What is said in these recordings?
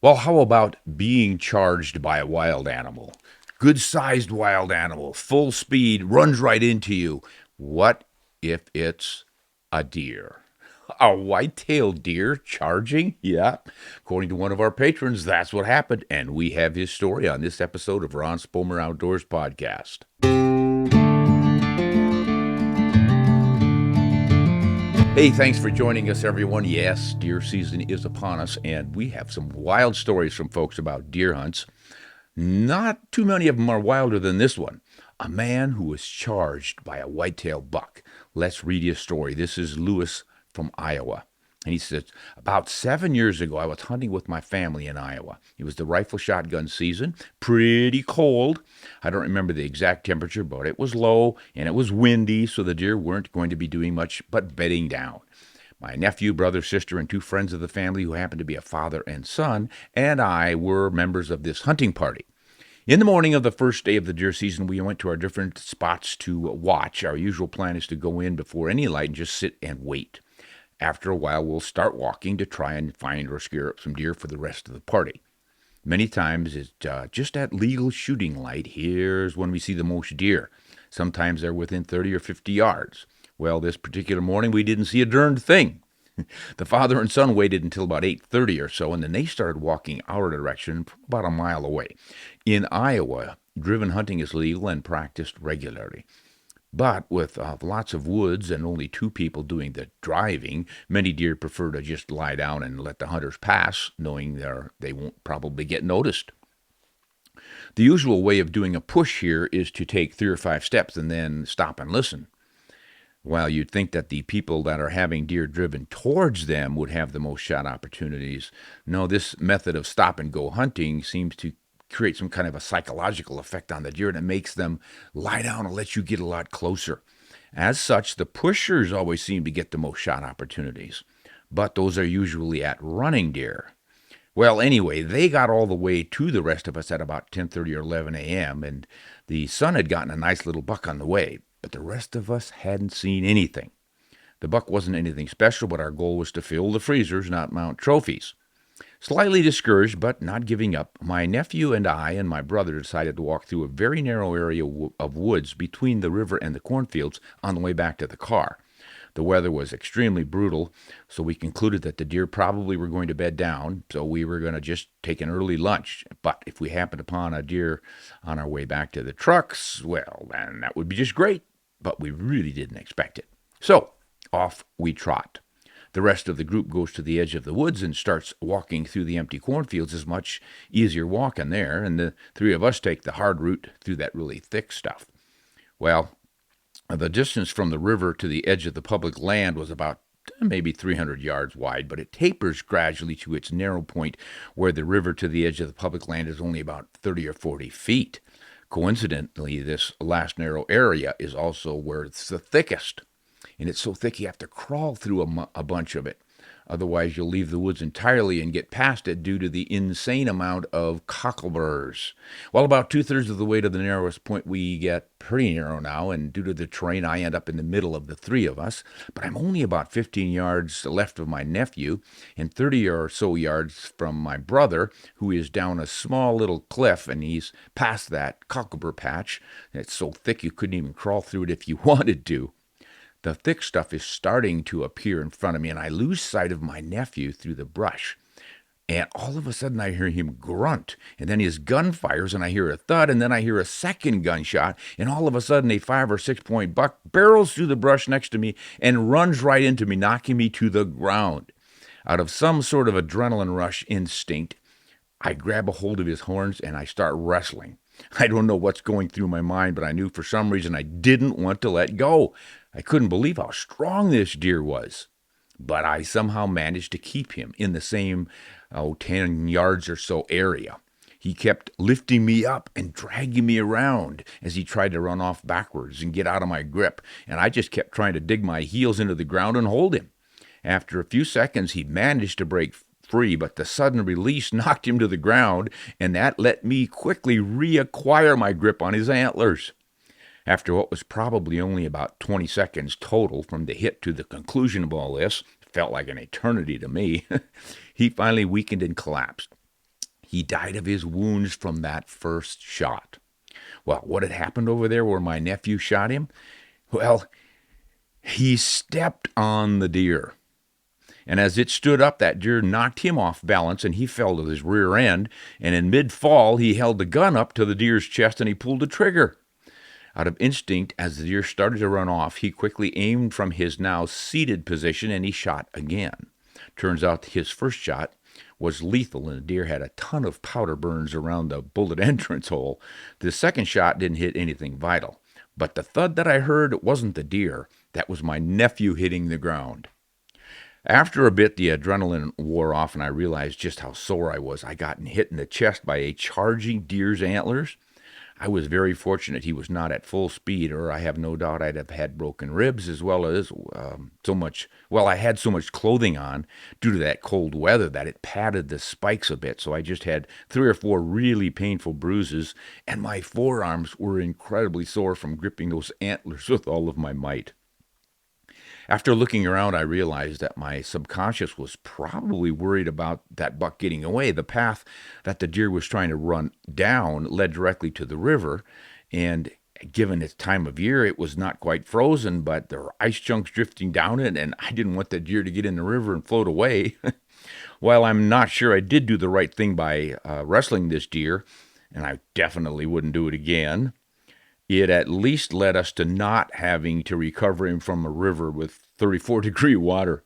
Well, how about being charged by a wild animal? Good sized wild animal, full speed, runs right into you. What if it's a deer? A white-tailed deer charging? Yeah. According to one of our patrons, that's what happened. And we have his story on this episode of Ron Spomer Outdoors Podcast. Hey, thanks for joining us, everyone. Yes, deer season is upon us, and we have some wild stories from folks about deer hunts. Not too many of them are wilder than this one. A man who was charged by a white-tailed buck. Let's read his story. This is Lewis from Iowa. And he says, about 7 years ago, I was hunting with my family in Iowa. It was the rifle shotgun season, pretty cold. I don't remember the exact temperature, but it was low and it was windy, so the deer weren't going to be doing much but bedding down. My nephew, brother, sister, and two friends of the family who happened to be a father and son, and I were members of this hunting party. In the morning of the first day of the deer season, we went to our different spots to watch. Our usual plan is to go in before any light and just sit and wait. After a while, we'll start walking to try and find or scare up some deer for the rest of the party. Many times, it's just at legal shooting light, here's when we see the most deer. Sometimes they're within 30 or 50 yards. Well, this particular morning, we didn't see a darned thing. The father and son waited until about 8:30 or so, and then they started walking our direction about a mile away. In Iowa, driven hunting is legal and practiced regularly. But with lots of woods and only two people doing the driving, many deer prefer to just lie down and let the hunters pass, knowing they won't probably get noticed. The usual way of doing a push here is to take 3 or 5 steps and then stop and listen. While you'd think that the people that are having deer driven towards them would have the most shot opportunities, no, this method of stop-and-go hunting seems to create some kind of a psychological effect on the deer, and it makes them lie down and let you get a lot closer. As such, the pushers always seem to get the most shot opportunities, but those are usually at running deer. Well, anyway, they got all the way to the rest of us at about 10:30 or 11 a.m., and the son had gotten a nice little buck on the way, but the rest of us hadn't seen anything. The buck wasn't anything special, but our goal was to fill the freezers, not mount trophies. Slightly discouraged, but not giving up, my nephew and I and my brother decided to walk through a very narrow area of woods between the river and the cornfields on the way back to the car. The weather was extremely brutal, so we concluded that the deer probably were going to bed down, so we were going to just take an early lunch. But if we happened upon a deer on our way back to the trucks, well, then that would be just great, but we really didn't expect it. So off we trot. The rest of the group goes to the edge of the woods and starts walking through the empty cornfields. It's much easier walking there, and the three of us take the hard route through that really thick stuff. Well, the distance from the river to the edge of the public land was about maybe 300 yards wide, but it tapers gradually to its narrow point where the river to the edge of the public land is only about 30 or 40 feet. Coincidentally, this last narrow area is also where it's the thickest. And it's so thick you have to crawl through a bunch of it. Otherwise, you'll leave the woods entirely and get past it due to the insane amount of cockleburs. Well, about 2/3 of the way to the narrowest point, we get pretty narrow now, and due to the terrain, I end up in the middle of the three of us. But I'm only about 15 yards left of my nephew and 30 or so yards from my brother, who is down a small little cliff, and he's past that cocklebur patch. It's so thick you couldn't even crawl through it if you wanted to. The thick stuff is starting to appear in front of me, and I lose sight of my nephew through the brush. And all of a sudden, I hear him grunt, and then his gun fires, and I hear a thud, and then I hear a second gunshot, and all of a sudden, a 5 or 6 point buck barrels through the brush next to me and runs right into me, knocking me to the ground. Out of some sort of adrenaline rush instinct, I grab a hold of his horns, and I start wrestling. I don't know what's going through my mind, but I knew for some reason I didn't want to let go. I couldn't believe how strong this deer was. But I somehow managed to keep him in the same 10 yards or so area. He kept lifting me up and dragging me around as he tried to run off backwards and get out of my grip, and I just kept trying to dig my heels into the ground and hold him. After a few seconds, he managed to break free, but the sudden release knocked him to the ground, and that let me quickly reacquire my grip on his antlers. After what was probably only about 20 seconds total from the hit to the conclusion of all this, felt like an eternity to me, he finally weakened and collapsed. He died of his wounds from that first shot. Well, what had happened over there where my nephew shot him? Well, he stepped on the deer. And as it stood up, that deer knocked him off balance and he fell to his rear end. And in mid fall, he held the gun up to the deer's chest and he pulled the trigger. Out of instinct, as the deer started to run off, he quickly aimed from his now seated position and he shot again. Turns out his first shot was lethal and the deer had a ton of powder burns around the bullet entrance hole. The second shot didn't hit anything vital. But the thud that I heard wasn't the deer. That was my nephew hitting the ground. After a bit, the adrenaline wore off and I realized just how sore I was. I got hit in the chest by a charging deer's antlers. I was very fortunate he was not at full speed, or I have no doubt I'd have had broken ribs as well as I had so much clothing on due to that cold weather that it padded the spikes a bit. So I just had 3 or 4 really painful bruises, and my forearms were incredibly sore from gripping those antlers with all of my might. After looking around, I realized that my subconscious was probably worried about that buck getting away. The path that the deer was trying to run down led directly to the river, and given its time of year, it was not quite frozen, but there were ice chunks drifting down it, and I didn't want the deer to get in the river and float away. While I'm not sure I did do the right thing by wrestling this deer, and I definitely wouldn't do it again, it at least led us to not having to recover him from a river with 34-degree water.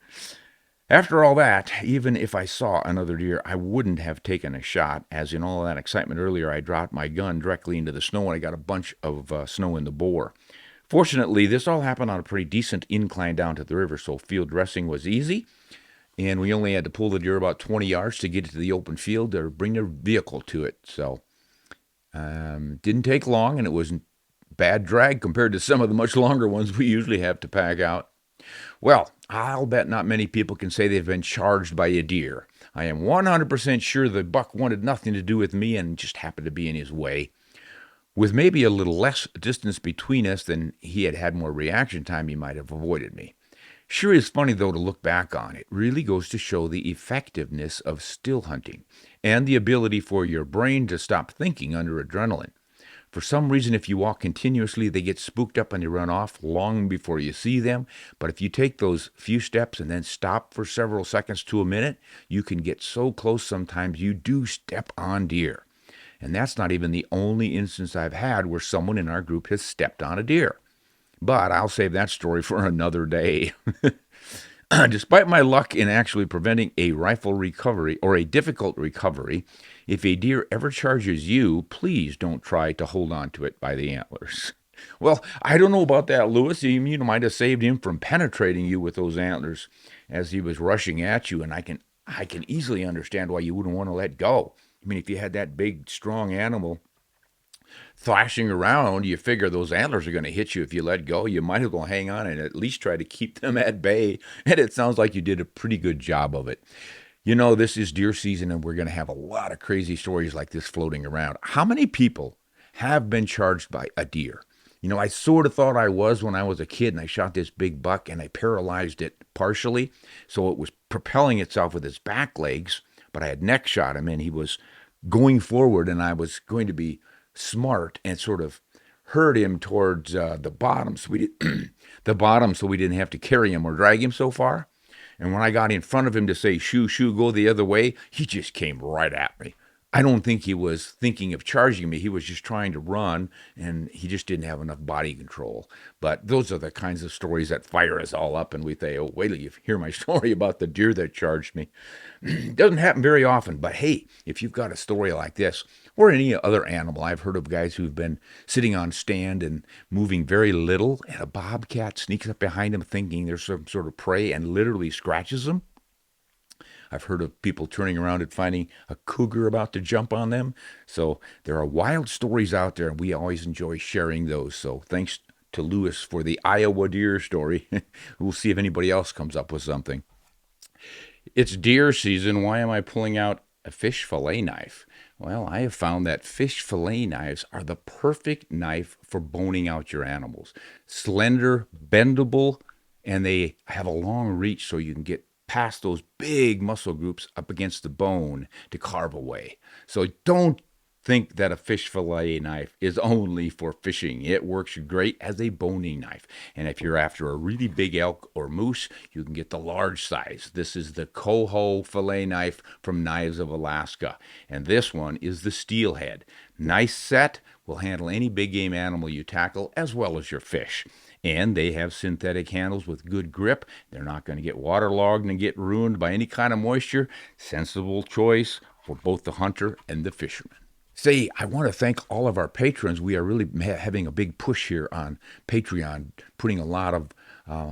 After all that, even if I saw another deer, I wouldn't have taken a shot, as in all that excitement earlier, I dropped my gun directly into the snow and I got a bunch of snow in the bore. Fortunately, this all happened on a pretty decent incline down to the river, so field dressing was easy, and we only had to pull the deer about 20 yards to get it to the open field or bring their vehicle to it. So, didn't take long, and it wasn't bad drag compared to some of the much longer ones we usually have to pack out. Well, I'll bet not many people can say they've been charged by a deer. I am 100% sure the buck wanted nothing to do with me and just happened to be in his way. With maybe a little less distance between us than he had more reaction time, he might have avoided me. Sure is funny, though, to look back on. It really goes to show the effectiveness of still hunting and the ability for your brain to stop thinking under adrenaline. For some reason, if you walk continuously, they get spooked up and they run off long before you see them. But if you take those few steps and then stop for several seconds to a minute, you can get so close sometimes you do step on deer. And that's not even the only instance I've had where someone in our group has stepped on a deer. But I'll save that story for another day. Despite my luck in actually preventing a rifle recovery or a difficult recovery, if a deer ever charges you, please don't try to hold on to it by the antlers. Well, I don't know about that, Lewis. You might have saved him from penetrating you with those antlers as he was rushing at you, and I can easily understand why you wouldn't want to let go. I mean, if you had that big, strong animal thrashing around, you figure those antlers are going to hit you if you let go. You might as well hang on and at least try to keep them at bay. And it sounds like you did a pretty good job of it. You know, this is deer season and we're going to have a lot of crazy stories like this floating around. How many people have been charged by a deer? You know, I sort of thought I was when I was a kid and I shot this big buck and I paralyzed it partially. So it was propelling itself with its back legs, but I had neck shot him and he was going forward and I was going to be smart and sort of herd him towards the bottom so we didn't have to carry him or drag him so far. And when I got in front of him to say, shoo, shoo, go the other way, he just came right at me. I don't think he was thinking of charging me. He was just trying to run, and he just didn't have enough body control. But those are the kinds of stories that fire us all up, and we say, oh, wait till you hear my story about the deer that charged me. It doesn't happen very often, but hey, if you've got a story like this, or any other animal, I've heard of guys who've been sitting on stand and moving very little, and a bobcat sneaks up behind them thinking there's some sort of prey and literally scratches them. I've heard of people turning around and finding a cougar about to jump on them. So there are wild stories out there, and we always enjoy sharing those. So thanks to Lewis for the Iowa deer story. We'll see if anybody else comes up with something. It's deer season. Why am I pulling out a fish fillet knife? Well, I have found that fish fillet knives are the perfect knife for boning out your animals. Slender, bendable, and they have a long reach so you can get past those big muscle groups up against the bone to carve away. So don't think that a fish fillet knife is only for fishing. It works great as a boning knife. And if you're after a really big elk or moose, you can get the large size. This is the Coho fillet knife from Knives of Alaska. And this one is the steelhead. Nice set, will handle any big game animal you tackle as well as your fish. And they have synthetic handles with good grip. They're not going to get waterlogged and get ruined by any kind of moisture. Sensible choice for both the hunter and the fisherman. Say, I want to thank all of our patrons. We are really having a big push here on Patreon, putting a lot of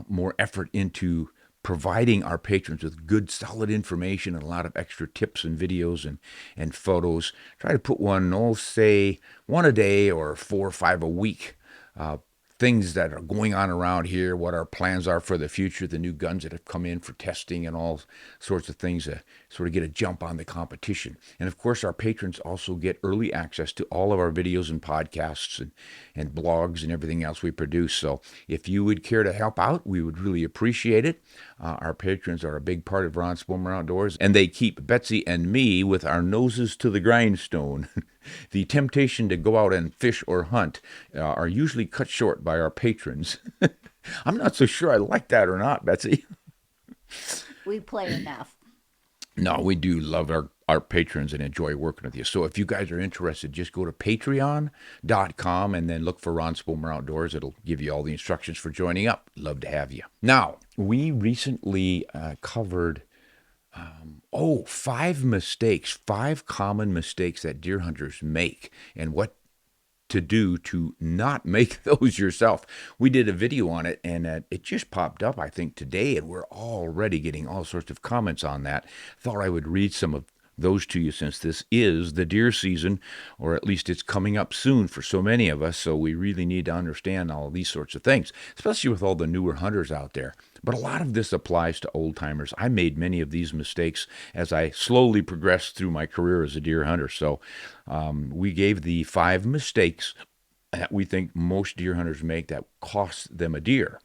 more effort into providing our patrons with good, solid information and a lot of extra tips and videos and photos. Try to put one, say, one a day or 4 or 5 a week. Things that are going on around here, what our plans are for the future, the new guns that have come in for testing and all sorts of things to sort of get a jump on the competition. And of course, our patrons also get early access to all of our videos and podcasts and blogs and everything else we produce. So if you would care to help out, we would really appreciate it. Our patrons are a big part of Ron Spomer Outdoors, and they keep Betsy and me with our noses to the grindstone. The temptation to go out and fish or hunt are usually cut short by our patrons. I'm not so sure I like that or not, Betsy. We play enough. No, we do love our patrons and enjoy working with you. So if you guys are interested, just go to patreon.com and then look for Ron Spomer Outdoors. It'll give you all the instructions for joining up. Love to have you. Now, we recently covered 5 common mistakes that deer hunters make and what to do to not make those yourself. We did a video on it, and it just popped up, I think, today, and we're already getting all sorts of comments on that. Thought I would read some of those to you since this is the deer season, or at least it's coming up soon for so many of us, so we really need to understand all these sorts of things, especially with all the newer hunters out there. But a lot of this applies to old-timers. I made many of these mistakes as I slowly progressed through my career as a deer hunter. So we gave the 5 mistakes that we think most deer hunters make that cost them a deer.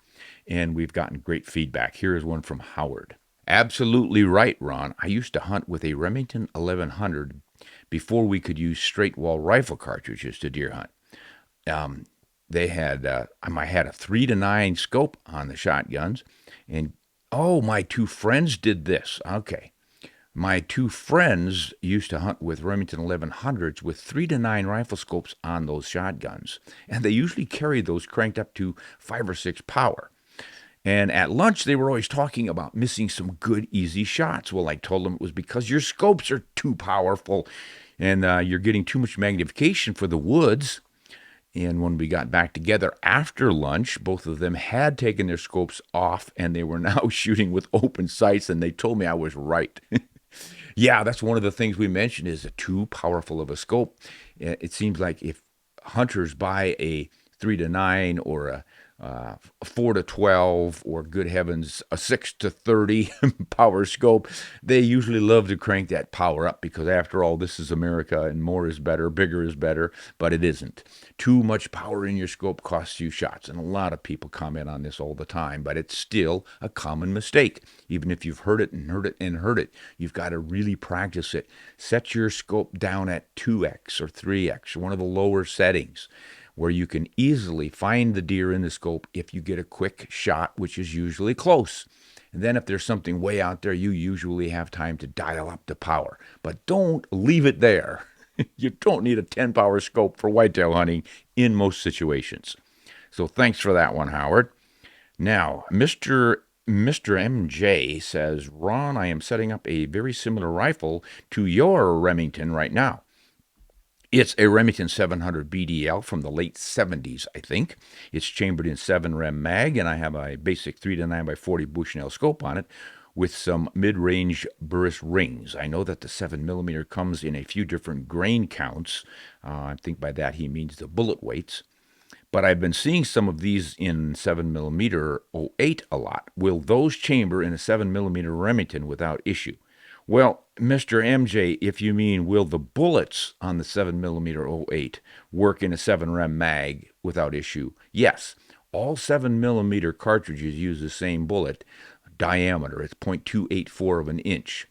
And we've gotten great feedback. Here is one from Howard. Absolutely right, Ron. I used to hunt with a Remington 1100 before we could use straight wall rifle cartridges to deer hunt. I had a 3-9 scope on the shotguns, and my 2 friends did this. Okay. My 2 friends used to hunt with Remington 1100s with 3-9 rifle scopes on those shotguns, and they usually carried those cranked up to 5 or 6 power. And at lunch, they were always talking about missing some good, easy shots. Well, I told them it was because your scopes are too powerful and you're getting too much magnification for the woods. And when we got back together after lunch, both of them had taken their scopes off and they were now shooting with open sights, and they told me I was right. Yeah, that's one of the things we mentioned is too powerful of a scope. It seems like if hunters buy a 3-9 or a 4-12 or, good heavens, a 6-30 power scope, they usually love to crank that power up because, after all, this is America and more is better, bigger is better, but it isn't. Too much power in your scope costs you shots, and a lot of people comment on this all the time, but it's still a common mistake. Even if you've heard it and heard it and heard it, you've got to really practice it. Set your scope down at 2x or 3x, one of the lower settings, where you can easily find the deer in the scope if you get a quick shot, which is usually close. And then if there's something way out there, you usually have time to dial up the power. But don't leave it there. You don't need a 10-power scope for whitetail hunting in most situations. So thanks for that one, Howard. Now, Mr. MJ says, Ron, I am setting up a very similar rifle to your Remington right now. It's a Remington 700 BDL from the late 70s, I think. It's chambered in 7-rem mag, and I have a basic 3-9x40 Bushnell scope on it with some mid-range Burris rings. I know that the 7mm comes in a few different grain counts. I think by that he means the bullet weights. But I've been seeing some of these in 7mm 08 a lot. Will those chamber in a 7mm Remington without issue? Well, Mr. MJ, if you mean will the bullets on the 7mm 08 work in a 7-rem mag without issue? Yes. All 7mm cartridges use the same bullet. diameter. It's 0.284 of an inch.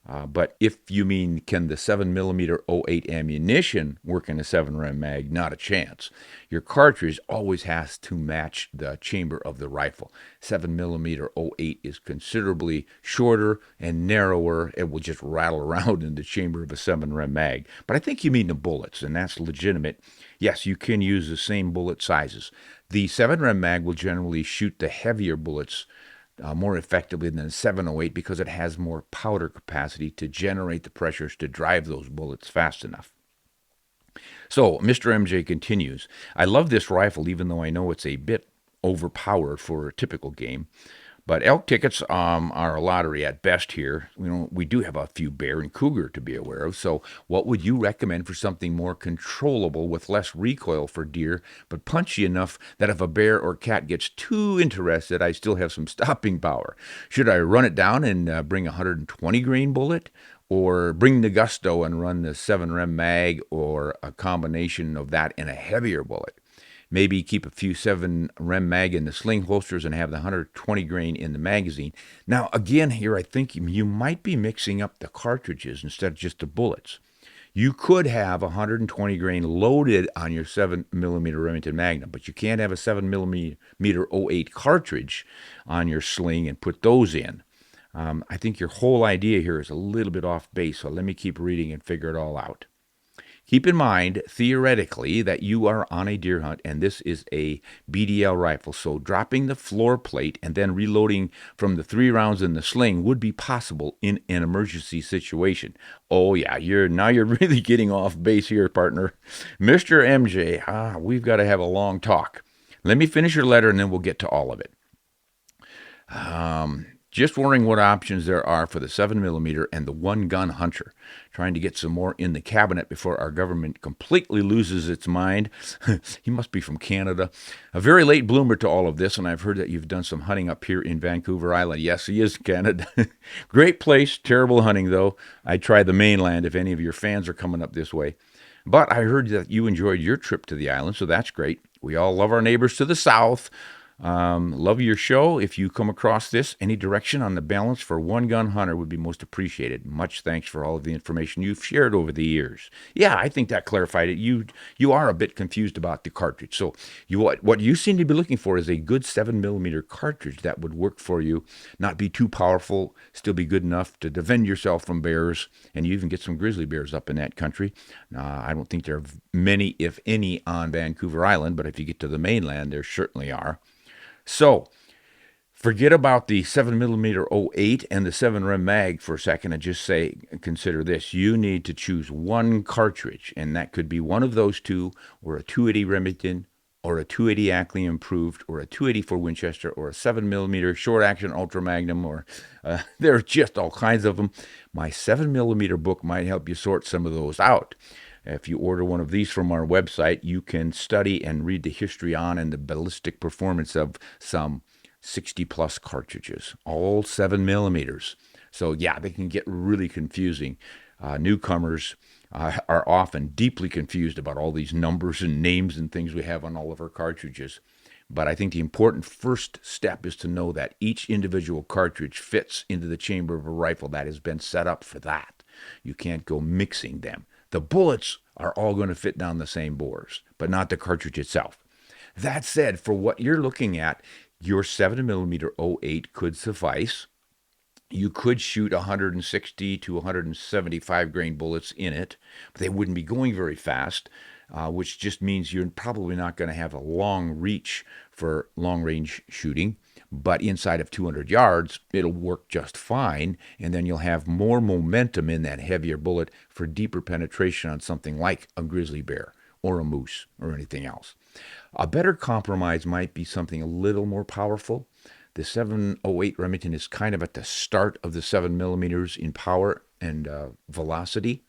But if you mean can the 7mm .08 ammunition work in a 7 rem mag, not a chance. Your cartridge always has to match the chamber of the rifle. 7mm .08 is considerably shorter and narrower. It will just rattle around in the chamber of a 7 rem mag. But I think you mean the bullets, and that's legitimate. Yes, you can use the same bullet sizes. The 7 rem mag will generally shoot the heavier bullets more effectively than the 708 because it has more powder capacity to generate the pressures to drive those bullets fast enough. So Mr. MJ continues, I love this rifle even though I know it's a bit overpowered for a typical game. But elk tickets are a lottery at best here. We do have a few bear and cougar to be aware of. So what would you recommend for something more controllable with less recoil for deer, but punchy enough that if a bear or cat gets too interested, I still have some stopping power? Should I run it down and bring a 120 grain bullet? Or bring the gusto and run the 7 rem mag or a combination of that and a heavier bullet? Maybe keep a few 7 rem mag in the sling holsters and have the 120 grain in the magazine. Now, again, here I think you might be mixing up the cartridges instead of just the bullets. You could have a 120 grain loaded on your 7mm Remington Magnum, but you can't have a 7mm .08 cartridge on your sling and put those in. I think your whole idea here is a little bit off base, so let me keep reading and figure it all out. Keep in mind, theoretically, that you are on a deer hunt and this is a BDL rifle, so dropping the floor plate and then reloading from the 3 rounds in the sling would be possible in an emergency situation. Oh yeah, you're really getting off base here, partner. Mr. MJ, we've got to have a long talk. Let me finish your letter and then we'll get to all of it. Just wondering what options there are for the 7mm and the one-gun hunter. Trying to get some more in the cabinet before our government completely loses its mind. He must be from Canada. A very late bloomer to all of this, and I've heard that you've done some hunting up here in Vancouver Island. Yes, he is Canada. Great place, terrible hunting though. I'd try the mainland if any of your fans are coming up this way. But I heard that you enjoyed your trip to the island, so that's great. We all love our neighbors to the south. Love your show. If you come across this, any direction on the balance for one-gun hunter would be most appreciated. Much thanks for all of the information you've shared over the years. Yeah, I think that clarified it. You are a bit confused about the cartridge. So what you seem to be looking for is a good 7mm cartridge that would work for you, not be too powerful, still be good enough to defend yourself from bears, and you even get some grizzly bears up in that country. I don't think there are many, if any, on Vancouver Island, but if you get to the mainland, there certainly are. So, forget about the 7mm .08 and the 7 rem mag for a second and just consider this. You need to choose one cartridge, and that could be one of those two, or a 280 Remington, or a 280 Ackley Improved, or a 284 Winchester, or a 7mm short action Ultra Magnum, or there are just all kinds of them. My 7mm book might help you sort some of those out. If you order one of these from our website, you can study and read the history on and the ballistic performance of some 60-plus cartridges, all 7mm. So yeah, they can get really confusing. Newcomers are often deeply confused about all these numbers and names and things we have on all of our cartridges. But I think the important first step is to know that each individual cartridge fits into the chamber of a rifle that has been set up for that. You can't go mixing them. The bullets are all going to fit down the same bores, but not the cartridge itself. That said, for what you're looking at, your 7mm .08 could suffice. You could shoot 160 to 175 grain bullets in it, but they wouldn't be going very fast, which just means you're probably not going to have a long reach for long-range shooting. But inside of 200 yards, it'll work just fine, and then you'll have more momentum in that heavier bullet for deeper penetration on something like a grizzly bear or a moose or anything else. A better compromise might be something a little more powerful. The 708 Remington is kind of at the start of the 7mm in power and velocity.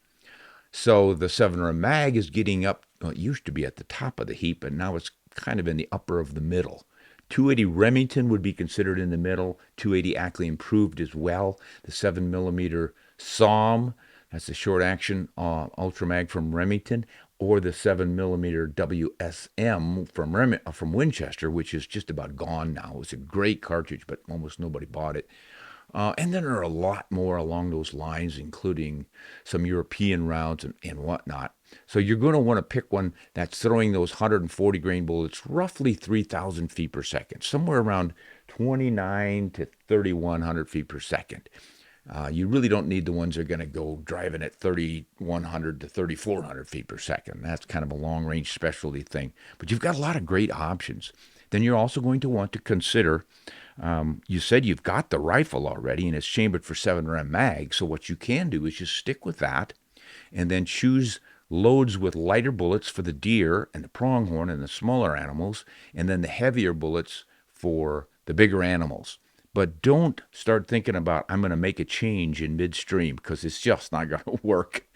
So the 7 mag is getting up, well, it used to be at the top of the heap, but now it's kind of in the upper of the middle. 280 Remington would be considered in the middle, 280 Ackley Improved as well, the 7mm SAUM, That's the short action Ultra Mag from Remington, or the 7 millimeter WSM from Winchester, which is just about gone now. It's a great cartridge, but almost nobody bought it. And then there are a lot more along those lines, including some European rounds and whatnot. So you're going to want to pick one that's throwing those 140 grain bullets roughly 3,000 feet per second, somewhere around 29 to 3,100 feet per second. You really don't need the ones that are going to go driving at 3,100 to 3,400 feet per second. That's kind of a long range specialty thing. But you've got a lot of great options. Then you're also going to want to consider, you said you've got the rifle already and it's chambered for 7 mag. So what you can do is just stick with that and then choose loads with lighter bullets for the deer and the pronghorn and the smaller animals, and then the heavier bullets for the bigger animals. But don't start thinking about, I'm going to make a change in midstream, because it's just not going to work.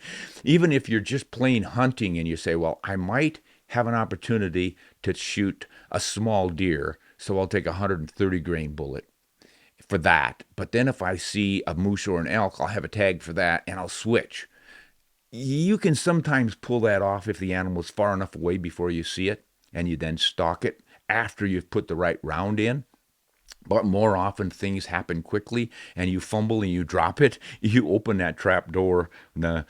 Even if you're just plain hunting and you say, well, I might have an opportunity to shoot a small deer, so I'll take a 130 grain bullet for that. But then if I see a moose or an elk, I'll have a tag for that and I'll switch. You can sometimes pull that off if the animal is far enough away before you see it, and you then stalk it after you've put the right round in. But more often things happen quickly and you fumble and you drop it. You open that trap door, the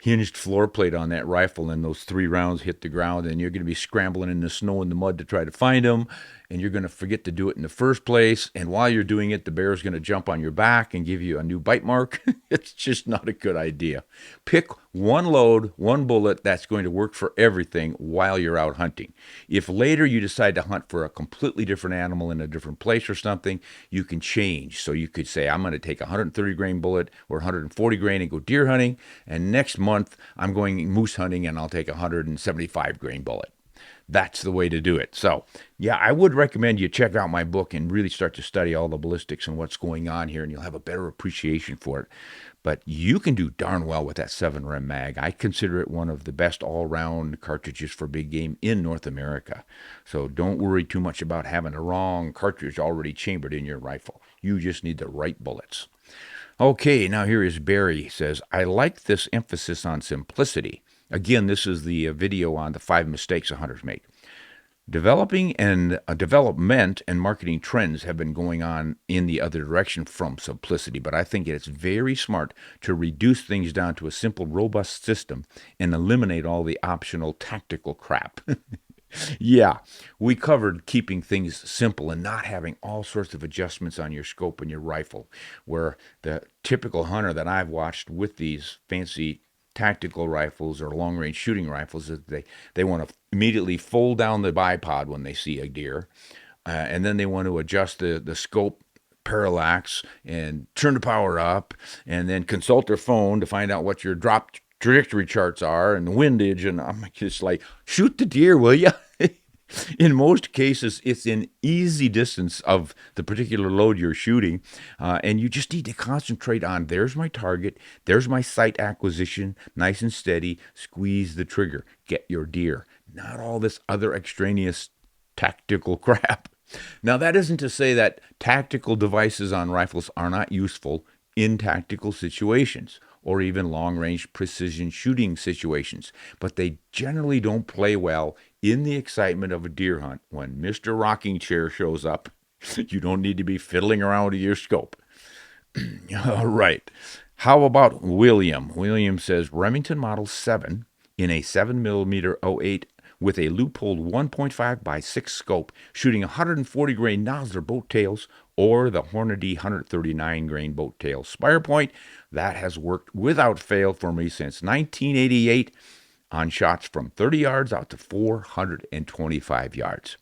hinged floor plate on that rifle, and those 3 rounds hit the ground, and you're going to be scrambling in the snow and the mud to try to find them, and you're going to forget to do it in the first place. And while you're doing it, the bear's going to jump on your back and give you a new bite mark. It's just not a good idea. Pick one load, one bullet that's going to work for everything while you're out hunting. If later you decide to hunt for a completely different animal in a different place or something, you can change. So you could say, I'm going to take a 130 grain bullet or 140 grain and go deer hunting, and next month I'm going moose hunting and I'll take a 175 grain bullet. That's the way to do it. So, yeah, I would recommend you check out my book and really start to study all the ballistics and what's going on here, and you'll have a better appreciation for it. But you can do darn well with that 7 mag. I consider it one of the best all-round cartridges for big game in North America. So don't worry too much about having a wrong cartridge already chambered in your rifle. You just need the right bullets. Okay, now here is Barry. He says, I like this emphasis on simplicity. Again, this is the video on the 5 mistakes a hunters make. Development and marketing trends have been going on in the other direction from simplicity, but I think it's very smart to reduce things down to a simple, robust system and eliminate all the optional tactical crap. Yeah, we covered keeping things simple and not having all sorts of adjustments on your scope and your rifle, where the typical hunter that I've watched with these fancy tactical rifles or long range shooting rifles is they want to immediately fold down the bipod when they see a deer, and then they want to adjust the scope parallax and turn the power up, and then consult their phone to find out what your drop trajectory charts are and the windage. And I'm just like, shoot the deer, will you? In most cases, it's an easy distance of the particular load you're shooting, and you just need to concentrate on, there's my target, there's my sight acquisition, nice and steady, squeeze the trigger, get your deer. Not all this other extraneous tactical crap. Now, that isn't to say that tactical devices on rifles are not useful in tactical situations or even long-range precision shooting situations, but they generally don't play well in the excitement of a deer hunt. When Mr. Rocking Chair shows up, you don't need to be fiddling around with your scope. All right. How about William? William says Remington Model 7 in a 7mm 08 with a loopholed 1.5 by 6 scope, shooting 140 grain Nosler boat tails or the Hornady 139 grain boat tail spire point. That has worked without fail for me since 1988 on shots from 30 yards out to 425 yards.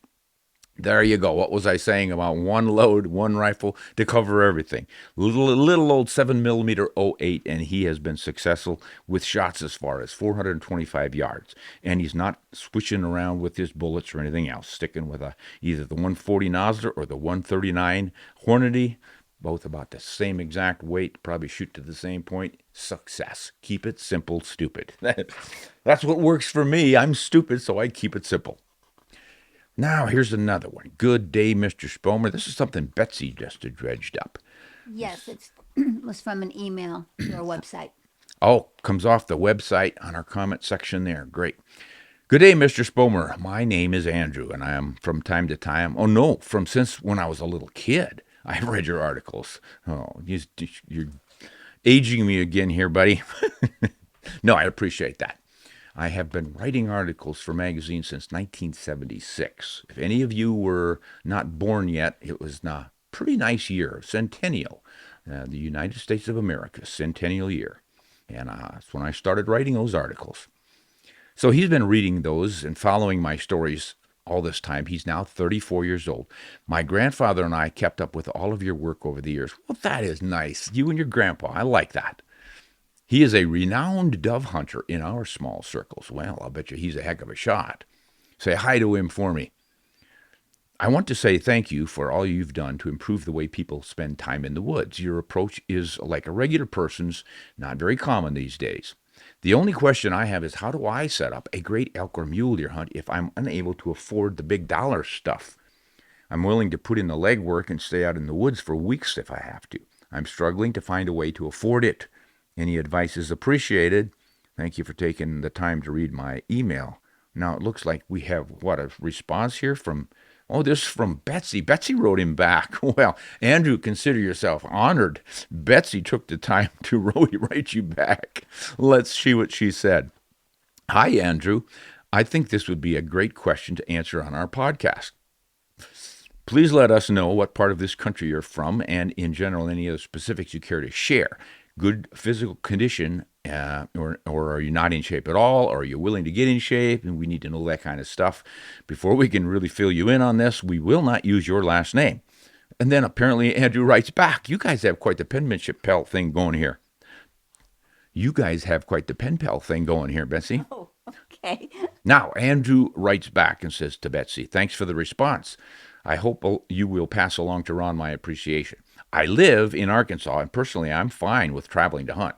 There you go. What was I saying about one load, one rifle to cover everything? Little old 7mm 08, and he has been successful with shots as far as 425 yards. And he's not switching around with his bullets or anything else, sticking with either the 140 Nosler or the 139 Hornady. Both about the same exact weight, probably shoot to the same point. Success. Keep it simple, stupid. That's what works for me. I'm stupid, so I keep it simple. Now, here's another one. Good day, Mr. Spomer. This is something Betsy just dredged up. Yes, it was from an email to our website. Oh, comes off the website on our comment section there. Great. Good day, Mr. Spomer. My name is Andrew, and I am from time to time, oh no, from since when I was a little kid, I've read your articles. Oh, you're aging me again here, buddy. No, I appreciate that. I have been writing articles for magazines since 1976. If any of you were not born yet, it was a pretty nice year, centennial, the United States of America, centennial year. And that's when I started writing those articles. So he's been reading those and following my stories all this time. He's now 34 years old. My grandfather and I kept up with all of your work over the years. Well, that is nice. You and your grandpa. I like that. He is a renowned dove hunter in our small circles. Well, I'll bet you he's a heck of a shot. Say hi to him for me. I want to say thank you for all you've done to improve the way people spend time in the woods. Your approach is like a regular person's, not very common these days. The only question I have is how do I set up a great elk or mule deer hunt if I'm unable to afford the big dollar stuff? I'm willing to put in the legwork and stay out in the woods for weeks if I have to. I'm struggling to find a way to afford it. Any advice is appreciated. Thank you for taking the time to read my email. Now it looks like we have, a response here from, this is from Betsy. Betsy wrote him back. Well, Andrew, consider yourself honored. Betsy took the time to write you back. Let's see what she said. Hi, Andrew. I think this would be a great question to answer on our podcast. Please let us know what part of this country you're from and, in general, any other specifics you care to share. Good physical condition, or are you not in shape at all, or are you willing to get in shape? And we need to know that kind of stuff. Before we can really fill you in on this, we will not use your last name. And then apparently Andrew writes back, you guys have quite the penmanship pal thing going here. You guys have quite the pen pal thing going here, Betsy. Oh, okay. Now, Andrew writes back and says to Betsy, thanks for the response. I hope you will pass along to Ron my appreciation. I live in Arkansas, and personally, I'm fine with traveling to hunt.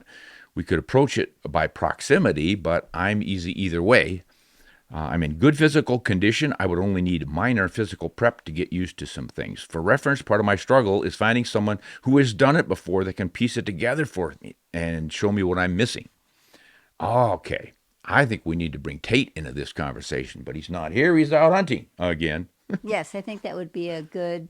We could approach it by proximity, but I'm easy either way. I'm in good physical condition. I would only need minor physical prep to get used to some things. For reference, part of my struggle is finding someone who has done it before that can piece it together for me and show me what I'm missing. Okay, I think we need to bring Tate into this conversation, but he's not here. He's out hunting again. Yes, I think that would be a good.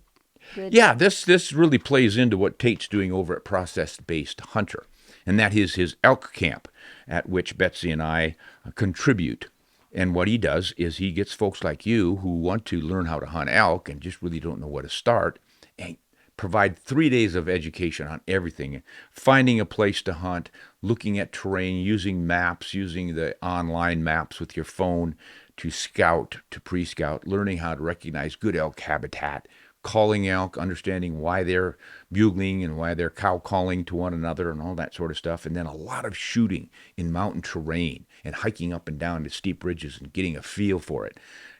Yeah, this really plays into what Tate's doing over at Process-Based Hunter, and that is his elk camp, at which Betsy and I contribute. And what he does is he gets folks like you who want to learn how to hunt elk and just really don't know where to start, and provide 3 days of education on everything, finding a place to hunt, looking at terrain, using maps, using the online maps with your phone to scout, to pre-scout, learning how to recognize good elk habitat, calling elk, understanding why they're bugling and why they're cow calling to one another and all that sort of stuff. And then a lot of shooting in mountain terrain and hiking up and down the steep ridges and getting a feel for it.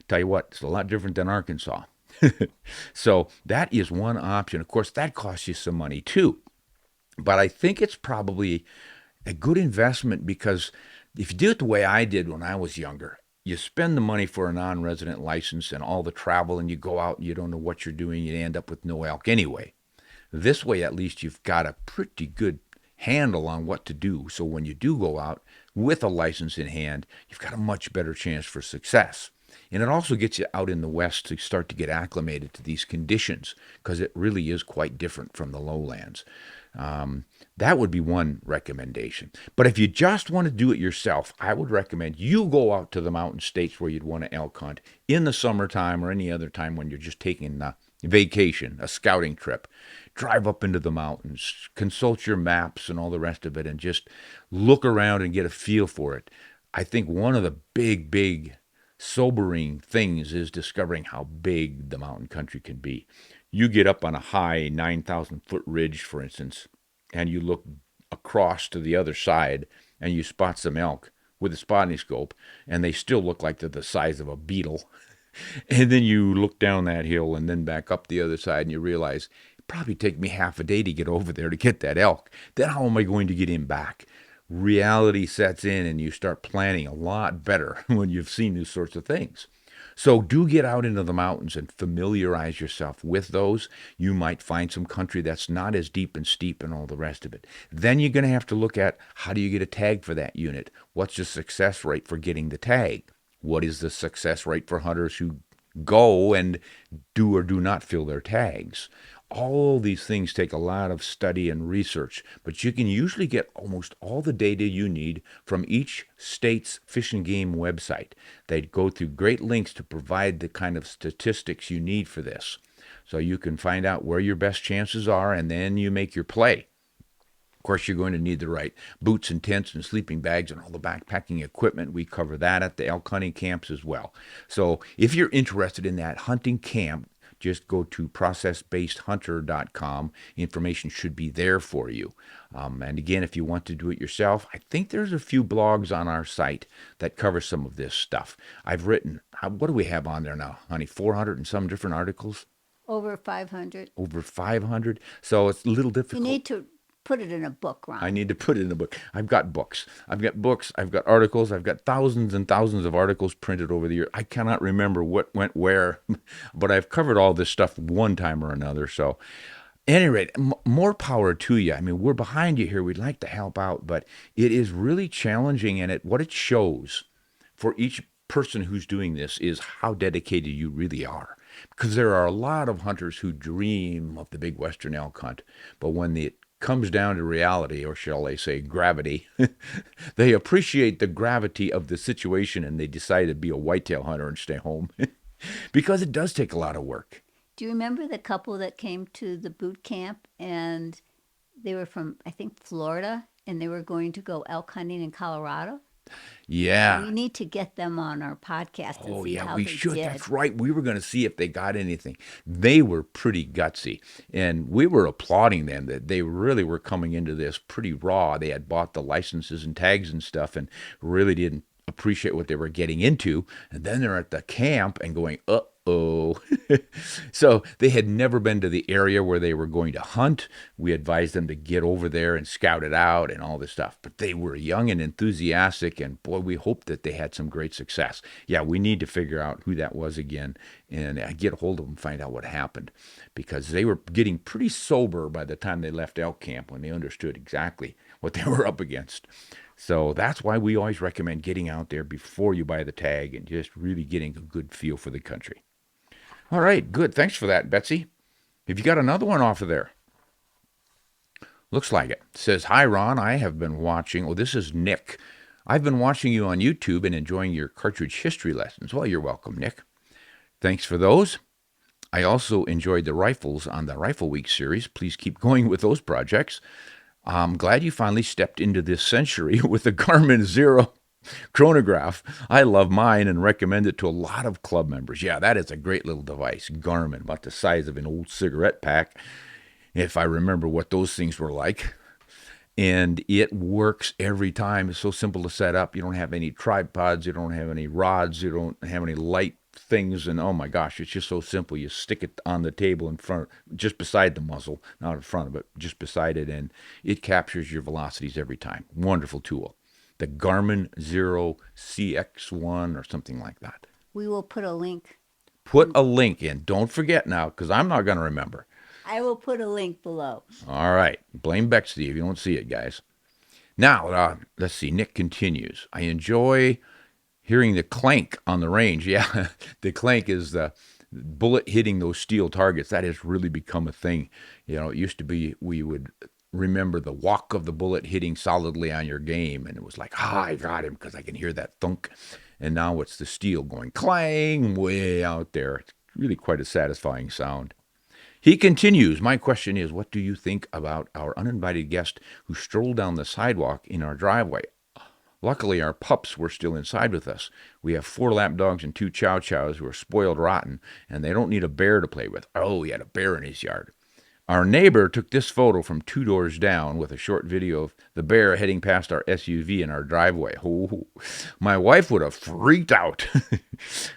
Tell you what, it's a lot different than Arkansas. So that is one option. Of course, that costs you some money too. But I think it's probably a good investment because if you do it the way I did when I was younger, you spend the money for a non-resident license and all the travel, and you go out and you don't know what you're doing. You end up with no elk anyway. This way, at least you've got a pretty good handle on what to do. So when you do go out with a license in hand, you've got a much better chance for success. And it also gets you out in the West to start to get acclimated to these conditions because it really is quite different from the lowlands. That would be one recommendation. But if you just want to do it yourself, I would recommend you go out to the mountain states where you'd want to elk hunt in the summertime or any other time when you're just taking a vacation, a scouting trip. Drive up into the mountains, consult your maps and all the rest of it, and just look around and get a feel for it. I think one of the big sobering things is discovering how big the mountain country can be. You get up on a high 9,000-foot ridge, for instance, and you look across to the other side and you spot some elk with a spotting scope, and they still look like they're the size of a beetle. And then you look down that hill and then back up the other side and you realize it'd probably take me half a day to get over there to get that elk. Then how am I going to get him back? Reality sets in and you start planning a lot better when you've seen these sorts of things. So do get out into the mountains and familiarize yourself with those. You might find some country that's not as deep and steep and all the rest of it. Then you're going to have to look at, how do you get a tag for that unit? What's the success rate for getting the tag? What is the success rate for hunters who go and do or do not fill their tags? All these things take a lot of study and research, but you can usually get almost all the data you need from each state's fish and game website. They go through great lengths to provide the kind of statistics you need for this. So you can find out where your best chances are, and then you make your play. Of course, you're going to need the right boots and tents and sleeping bags and all the backpacking equipment. We cover that at the elk hunting camps as well. So if you're interested in that hunting camp, just go to processbasedhunter.com. Information should be there for you. And again, if you want to do it yourself, I think there's a few blogs on our site that cover some of this stuff. I've written, what do we have on there now, honey? 400 and some different articles? Over 500. Over 500. So it's a little You difficult. need to put it in a book, Ron. I need to put it in a book. I've got books. I've got articles. I've got thousands and thousands of articles printed over the year. I cannot remember what went where, but I've covered all this stuff one time or another. So, at any rate, more power to you. I mean, we're behind you here. We'd like to help out, but it is really challenging, and what it shows for each person who's doing this is how dedicated you really are. Because there are a lot of hunters who dream of the big Western elk hunt, but when it comes down to reality, or shall I say gravity, they appreciate the gravity of the situation and they decide to be a whitetail hunter and stay home because it does take a lot of work. Do you remember the couple that came to the boot camp and they were from, I think, Florida, and they were going to go elk hunting in Colorado? Yeah. We need to get them on our podcast and Oh, see yeah, how we they should. did. That's right. We were going to see if they got anything. They were pretty gutsy, and we were applauding them that they really were coming into this pretty raw. They had bought the licenses and tags and stuff and really didn't appreciate what they were getting into. And then they're at the camp and going, uh-oh. So they had never been to the area where they were going to hunt. We advised them to get over there and scout it out and all this stuff. But they were young and enthusiastic, and boy, we hoped that they had some great success. Yeah, we need to figure out who that was again and get a hold of them, find out what happened, because they were getting pretty sober by the time they left elk camp when they understood exactly what they were up against. So that's why we always recommend getting out there before you buy the tag and just really getting a good feel for the country. All right, good. Thanks for that, Betsy. Have you got another one off of there? Looks like it. Says, hi, Ron. I have been watching. Oh, this is Nick. I've been watching you on YouTube and enjoying your cartridge history lessons. Well, you're welcome, Nick. Thanks for those. I also enjoyed the rifles on the Rifle Week series. Please keep going with those projects. I'm glad you finally stepped into this century with the Garmin Zero chronograph. I love mine and recommend it to a lot of club members. Yeah, that is a great little device. Garmin, about the size of an old cigarette pack, if I remember what those things were like. And it works every time. It's so simple to set up. You don't have any tripods. You don't have any rods. You don't have any light things. And oh my gosh, it's just so simple. You stick it on the table in front, just beside the muzzle, not in front of it, just beside it. And it captures your velocities every time. Wonderful tool. The Garmin Zero CX1 or something like that. We will put a link. Put a link in. Don't forget now, because I'm not going to remember. I will put a link below. All right. Blame Betsy if you don't see it, guys. Now, let's see. Nick continues. I enjoy hearing the clank on the range. Yeah, the clank is the bullet hitting those steel targets. That has really become a thing. You know, it used to be we would remember the walk of the bullet hitting solidly on your game, and it was like, I got him because I can hear that thunk. And now it's the steel going clang way out there. It's really quite a satisfying sound. He continues, my question is, what do you think about our uninvited guest who strolled down the sidewalk in our driveway? Luckily, our pups were still inside with us. We have 4 lap dogs and 2 chow chows who are spoiled rotten, and they don't need a bear to play with. Oh, he had a bear in his yard. Our neighbor took this photo from 2 doors down with a short video of the bear heading past our SUV in our driveway. Oh, my wife would have freaked out.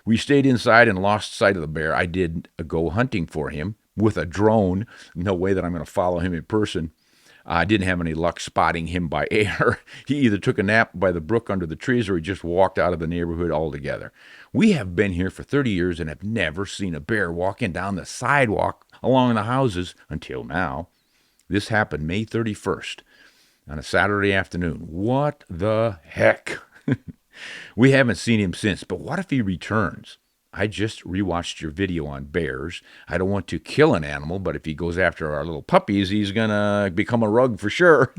We stayed inside and lost sight of the bear. I did go hunting for him with a drone. No way that I'm going to follow him in person. I didn't have any luck spotting him by air. He either took a nap by the brook under the trees or he just walked out of the neighborhood altogether. We have been here for 30 years and have never seen a bear walking down the sidewalk along the houses until now. This happened May 31st on a Saturday afternoon. What the heck? We haven't seen him since, but what if he returns? I just rewatched your video on bears. I don't want to kill an animal, but if he goes after our little puppies, he's going to become a rug for sure.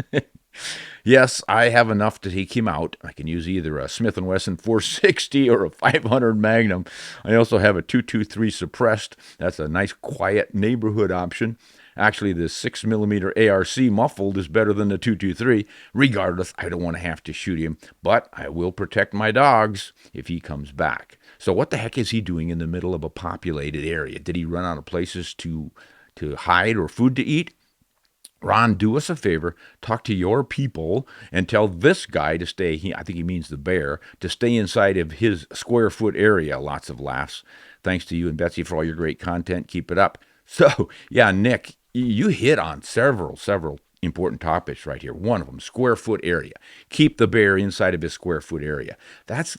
Yes, I have enough to take him out. I can use either a Smith & Wesson 460 or a 500 Magnum. I also have a 223 suppressed. That's a nice quiet neighborhood option. Actually, the 6mm ARC muffled is better than the 223. Regardless, I don't want to have to shoot him, but I will protect my dogs if he comes back. So what the heck is he doing in the middle of a populated area? Did he run out of places to hide or food to eat? Ron, do us a favor, talk to your people and tell this guy to stay, I think he means the bear, to stay inside of his square foot area. Lots of laughs. Thanks to you and Betsy for all your great content. Keep it up. So, yeah, Nick, you hit on several important topics right here. One of them, square foot area. Keep the bear inside of his square foot area. That's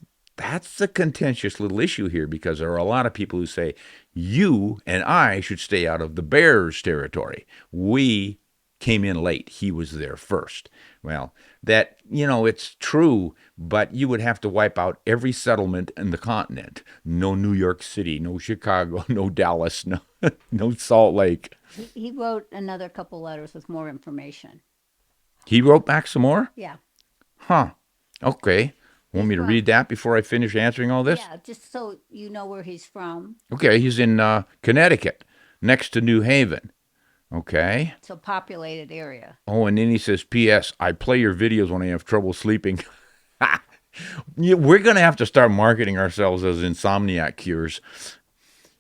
a contentious little issue here because there are a lot of people who say you and I should stay out of the bear's territory. We came in late. He was there first. Well, that, it's true, but you would have to wipe out every settlement in the continent. No New York City, no Chicago, no Dallas, no Salt Lake. He wrote another couple letters with more information. He wrote back some more? Yeah. Huh. Okay. Want me to read that before I finish answering all this? Yeah, just so you know where he's from. Okay, he's in Connecticut, next to New Haven. Okay. It's a populated area. Oh, and then he says, P.S. I play your videos when I have trouble sleeping. We're going to have to start marketing ourselves as insomniac cures.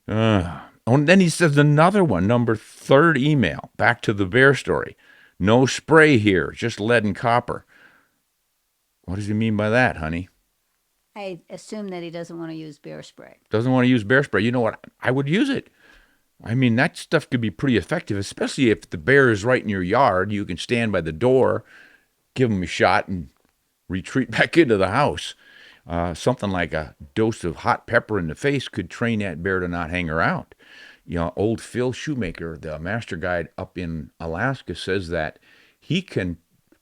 And then he says another one, number 3rd email, back to the bear story. No spray here, just lead and copper. What does he mean by that, honey? I assume that he doesn't want to use bear spray. Doesn't want to use bear spray. You know what? I would use it. I mean, that stuff could be pretty effective, especially if the bear is right in your yard. You can stand by the door, give him a shot, and retreat back into the house. Something like a dose of hot pepper in the face could train that bear to not hang around. Old Phil Shoemaker, the master guide up in Alaska, says that he can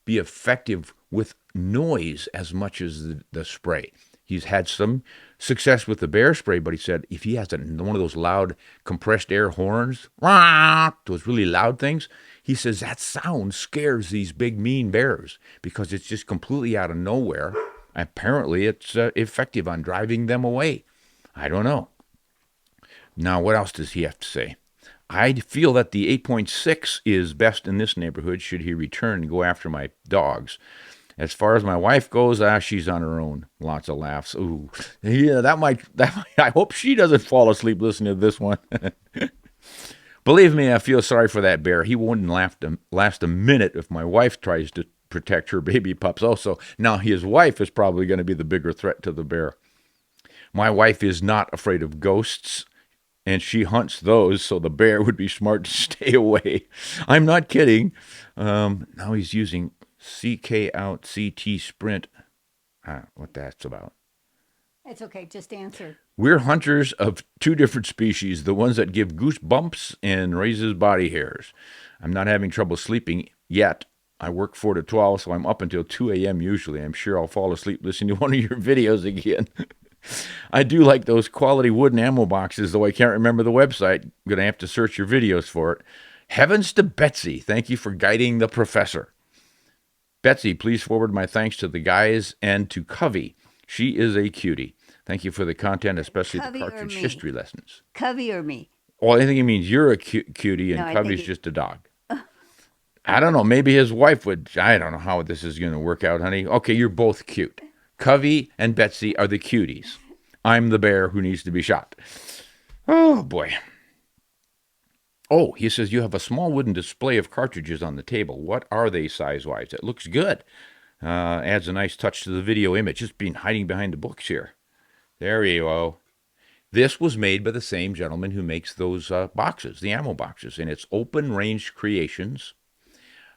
be effective with noise as much as the spray. He's had some success with the bear spray, but he said if he has one of those loud compressed air horns, those really loud things, he says that sound scares these big mean bears because it's just completely out of nowhere. Apparently, it's effective on driving them away. I don't know. Now, what else does he have to say? I feel that the 8.6 is best in this neighborhood should he return and go after my dogs. As far as my wife goes, she's on her own. Lots of laughs. Ooh, yeah, that might. I hope she doesn't fall asleep listening to this one. Believe me, I feel sorry for that bear. He wouldn't last a minute if my wife tries to protect her baby pups. Also, now his wife is probably going to be the bigger threat to the bear. My wife is not afraid of ghosts, and she hunts those, so the bear would be smart to stay away. I'm not kidding. Now he's using CK out CT Sprint. What that's about. It's okay. Just answer. We're hunters of 2 different species, the ones that give goosebumps and raises body hairs. I'm not having trouble sleeping yet. I work 4 to 12, so I'm up until 2 a.m. usually. I'm sure I'll fall asleep listening to one of your videos again. I do like those quality wooden ammo boxes, though I can't remember the website. I'm going to have to search your videos for it. Heavens to Betsy. Thank you for guiding the professor. Betsy, please forward my thanks to the guys and to Covey. She is a cutie. Thank you for the content, especially Covey the Cartridge history lessons. Covey or me? Well, I think he means you're a cutie and Covey's just a dog. I don't know. Maybe his wife would. I don't know how this is going to work out, honey. Okay, you're both cute. Covey and Betsy are the cuties. I'm the bear who needs to be shot. Oh, boy. Oh, he says you have a small wooden display of cartridges on the table. What are they size-wise? It looks good. Adds a nice touch to the video image. Just been hiding behind the books here. There you go. This was made by the same gentleman who makes those boxes, the ammo boxes, and it's Open Range Creations.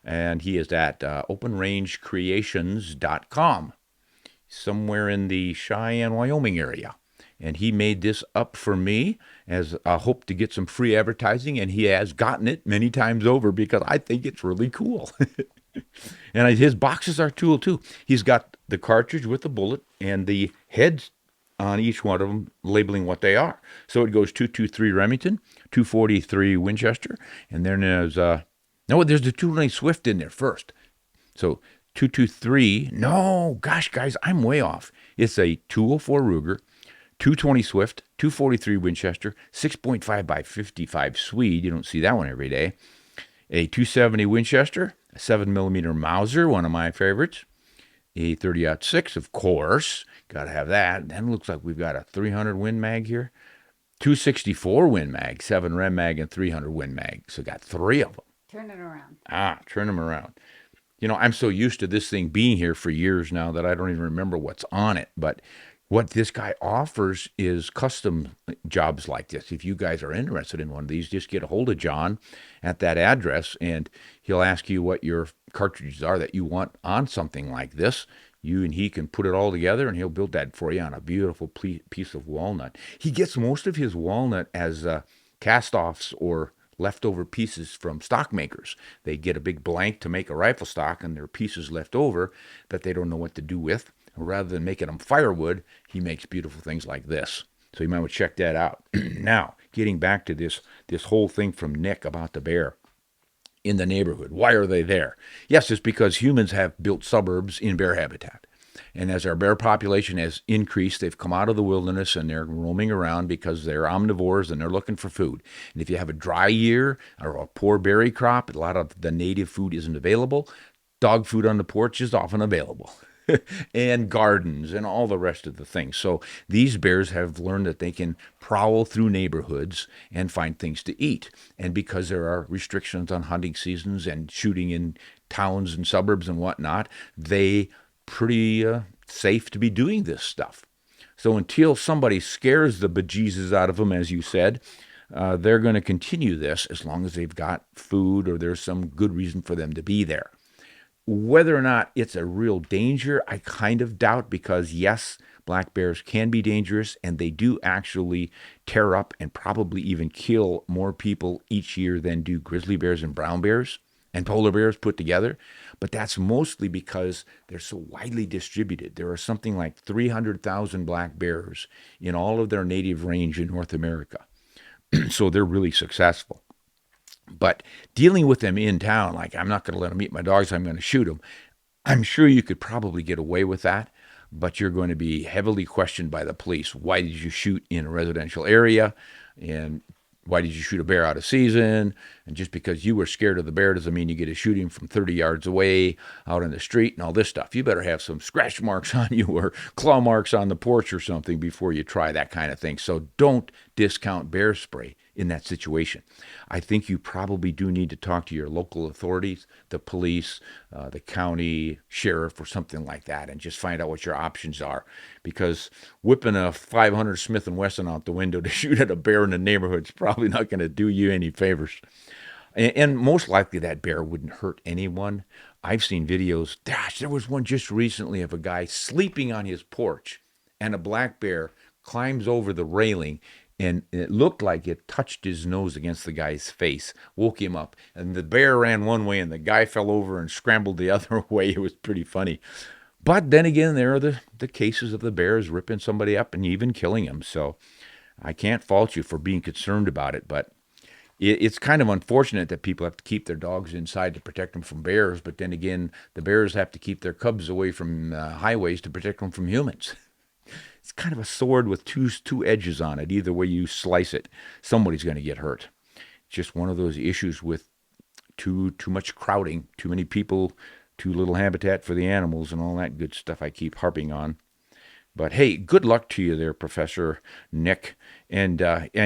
and he is at openrangecreations.com, somewhere in the Cheyenne, Wyoming area. And he made this up for me as a hope to get some free advertising, and he has gotten it many times over because I think it's really cool. And his boxes are cool too. He's got the cartridge with the bullet and the heads on each one of them labeling what they are. So it goes 223 Remington, 243 Winchester, and then there's no, there's the 220 Swift in there first. So 223, no, gosh, guys, I'm way off. It's a 204 Ruger, 220 Swift, 243 Winchester, 6.5 by 55 Swede. You don't see that one every day. A 270 Winchester, a 7mm Mauser, one of my favorites. A 30-06, of course. Got to have that. Then it looks like we've got a 300 Win Mag here. 264 Win Mag, 7 Rem Mag, and 300 Win Mag. So got 3 of them. Turn it around. Turn them around. You know, I'm so used to this thing being here for years now that I don't even remember what's on it. But what this guy offers is custom jobs like this. If you guys are interested in one of these, just get a hold of John at that address, and he'll ask you what your cartridges are that you want on something like this. You and he can put it all together, and he'll build that for you on a beautiful piece of walnut. He gets most of his walnut as cast-offs or leftover pieces from stock makers. They get a big blank to make a rifle stock, and there are pieces left over that they don't know what to do with. Rather than making them firewood, he makes beautiful things like this. So you might want to check that out. Now, getting back to this whole thing from Nick about the bear in the neighborhood. Why are they there? Yes, it's because humans have built suburbs in bear habitat. And as our bear population has increased, they've come out of the wilderness and they're roaming around because they're omnivores and they're looking for food. And if you have a dry year or a poor berry crop, a lot of the native food isn't available. Dog food on the porch is often available. And gardens and all the rest of the things. So these bears have learned that they can prowl through neighborhoods and find things to eat. And because there are restrictions on hunting seasons and shooting in towns and suburbs and whatnot, they pretty safe to be doing this stuff. So until somebody scares the bejesus out of them, as you said, they're going to continue this as long as they've got food or there's some good reason for them to be there. Whether or not it's a real danger, I kind of doubt, because yes, black bears can be dangerous and they do actually tear up and probably even kill more people each year than do grizzly bears and brown bears and polar bears put together. But that's mostly because they're so widely distributed. There are something like 300,000 black bears in all of their native range in North America. So they're really successful. But dealing with them in town, like I'm not going to let them eat my dogs, I'm going to shoot them. I'm sure you could probably get away with that, but you're going to be heavily questioned by the police. Why did you shoot in a residential area? And why did you shoot a bear out of season? And just because you were scared of the bear doesn't mean you get to shoot him from 30 yards away out in the street and all this stuff. You better have some scratch marks on you or claw marks on the porch or something before you try that kind of thing. So don't discount bear spray in that situation. I think you probably do need to talk to your local authorities, the police, the county sheriff or something like that, and just find out what your options are. Because whipping a 500 Smith & Wesson out the window to shoot at a bear in the neighborhood is probably not going to do you any favors. And most likely that bear wouldn't hurt anyone. I've seen videos. Gosh, there was one just recently of a guy sleeping on his porch, and a black bear climbs over the railing, and it looked like it touched his nose against the guy's face, woke him up. And the bear ran one way, and the guy fell over and scrambled the other way. It was pretty funny. But then again, there are the cases of the bears ripping somebody up and even killing him. So I can't fault you for being concerned about it, but it's kind of unfortunate that people have to keep their dogs inside to protect them from bears. But then again, the bears have to keep their cubs away from highways to protect them from humans. It's kind of a sword with two edges on it. Either way you slice it, somebody's going to get hurt. It's just one of those issues with too much crowding, too many people, too little habitat for the animals, and all that good stuff I keep harping on. But hey, good luck to you there, Professor Nick, and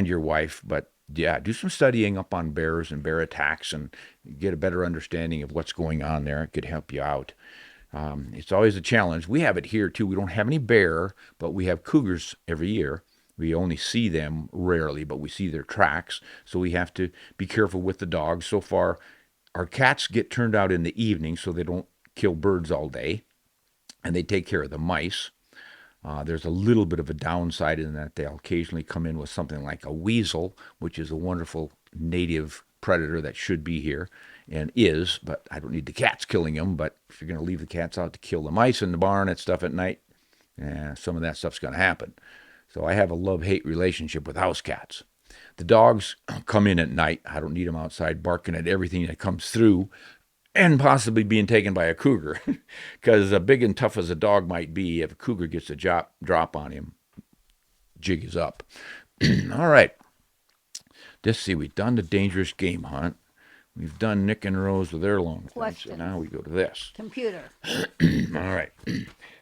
your wife. But yeah, do some studying up on bears and bear attacks and get a better understanding of what's going on there. It could help you out. It's always a challenge. We have it here too. We don't have any bear, but we have cougars every year. We only see them rarely, but we see their tracks. So we have to be careful with the dogs. So far, Our cats get turned out in the evening so they don't kill birds all day, and they take care of the mice. There's a little bit of a downside in that they'll occasionally come in with something like a weasel, which is a wonderful native predator that should be here and is, but I don't need the cats killing them. But if you're going to leave the cats out to kill the mice in the barn and stuff at night, some of that stuff's going to happen. So I have a love-hate relationship with house cats. The dogs come in at night. I don't need them outside barking at everything that comes through and possibly being taken by a cougar. Because big and tough as a dog might be, if a cougar gets a drop on him, jig is up. All right. Let's see. We've done the dangerous game hunt. We've done Nick and Rose with their long thing. So now we go to this. Computer. All right.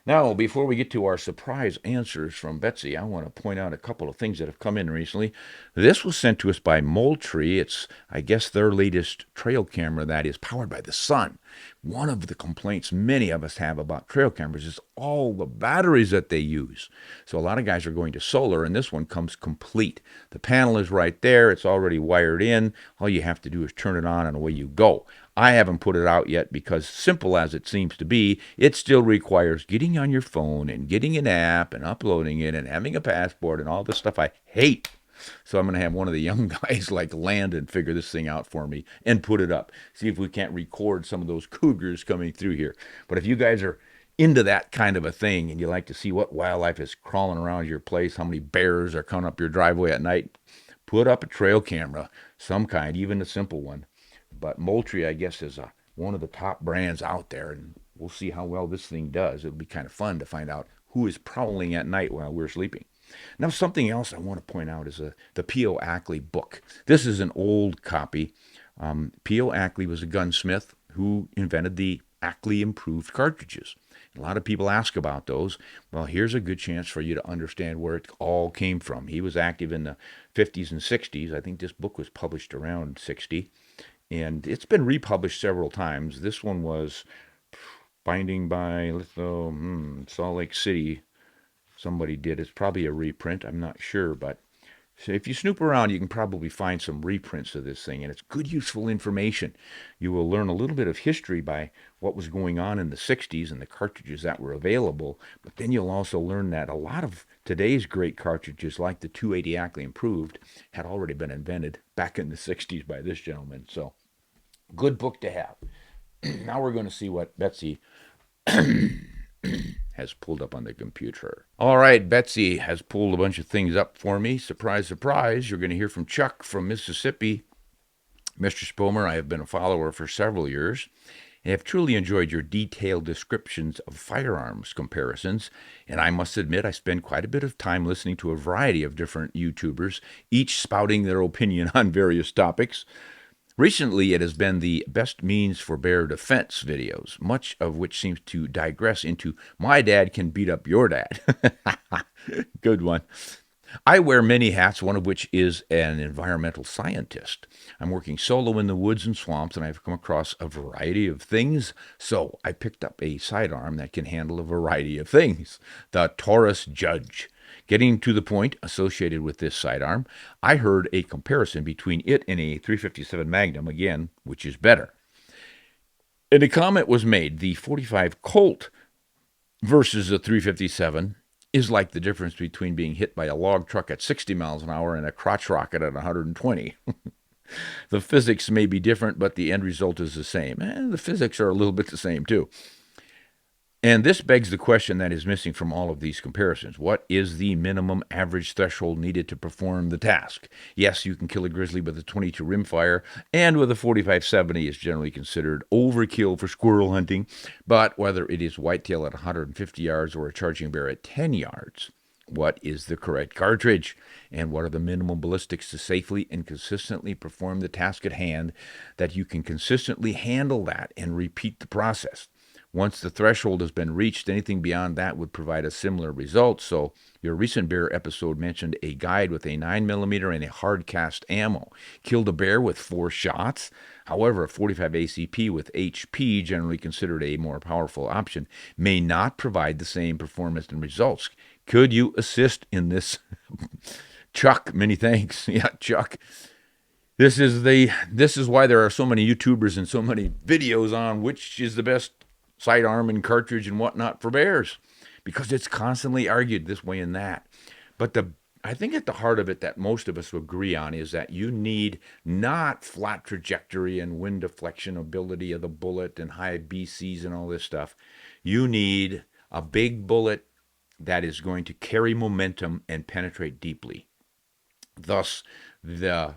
Now, before we get to our surprise answers from Betsy, I want to point out a couple of things that have come in recently. This was sent to us by Moultrie. It's, I guess, their latest trail camera that is powered by the sun. One of the complaints many of us have about trail cameras is all the batteries that they use. So a lot of guys are going to solar, and this one comes complete. The panel is right there. It's already wired in. All you have to do is turn it on, and away you go. I haven't put it out yet because, simple as it seems to be, it still requires getting on your phone and getting an app and uploading it and having a passport and all this stuff I hate. So I'm going to have one of the young guys like Landon figure this thing out for me and put it up. See if we can't record some of those cougars coming through here. But if you guys are into that kind of a thing and you like to see what wildlife is crawling around your place, how many bears are coming up your driveway at night, put up a trail camera, some kind, even a simple one. But Moultrie, I guess, is one of the top brands out there, and we'll see how well this thing does. It'll be kind of fun to find out who is prowling at night while we're sleeping. Now, something else I want to point out is the P.O. Ackley book. This is an old copy. P.O. Ackley was a gunsmith who invented the Ackley improved cartridges. A lot of people ask about those. Well, here's a good chance for you to understand where it all came from. He was active in the 50s and 60s. I think this book was published around 60. And it's been republished several times. This one was binding by Salt Lake City. Somebody did. It's probably a reprint. I'm not sure. But if you snoop around, you can probably find some reprints of this thing. And it's good, useful information. You will learn a little bit of history by what was going on in the 60s and the cartridges that were available. But then you'll also learn that a lot of today's great cartridges, like the 280 Ackley Improved, had already been invented back in the 60s by this gentleman. So, good book to have. Now we're going to see what Betsy has pulled up on the computer. All right, Betsy has pulled a bunch of things up for me. Surprise, surprise. You're going to hear from Chuck from Mississippi. Mr. Spomer, I have been a follower for several years and have truly enjoyed your detailed descriptions of firearms comparisons. And I must admit, I spend quite a bit of time listening to a variety of different YouTubers, each spouting their opinion on various topics. Recently, it has been the best means for bear defense videos, much of which seems to digress into my dad can beat up your dad. Good one. I wear many hats, one of which is an environmental scientist. I'm working solo in the woods and swamps, and I've come across a variety of things. So I picked up a sidearm that can handle a variety of things, the Taurus Judge. Getting to the point associated with this sidearm, I heard a comparison between it and a .357 Magnum, again, which is better. And a comment was made, the .45 Colt versus the .357 is like the difference between being hit by a log truck at 60 miles an hour and a crotch rocket at 120. The physics may be different, but the end result is the same. And the physics are a little bit the same, too. And this begs the question that is missing from all of these comparisons. What is the minimum average threshold needed to perform the task? Yes, you can kill a grizzly with a .22 rimfire, and with a .45-70 is generally considered overkill for squirrel hunting. But whether it is whitetail at 150 yards or a charging bear at 10 yards, what is the correct cartridge? And what are the minimum ballistics to safely and consistently perform the task at hand that you can consistently handle that and repeat the process? Once the threshold has been reached, anything beyond that would provide a similar result. So your recent bear episode mentioned a guide with a 9mm and a hard cast ammo. Killed a bear with 4 shots. However, a .45 ACP with HP, generally considered a more powerful option, may not provide the same performance and results. Could you assist in this? Chuck, many thanks. Yeah, Chuck. This is why there are so many YouTubers and so many videos on which is the best sidearm and cartridge and whatnot for bears, because it's constantly argued this way and that. But the I think at the heart of it that most of us will agree on is that you need not flat trajectory and wind deflection ability of the bullet and high BCs and all this stuff. You need a big bullet that is going to carry momentum and penetrate deeply. Thus, the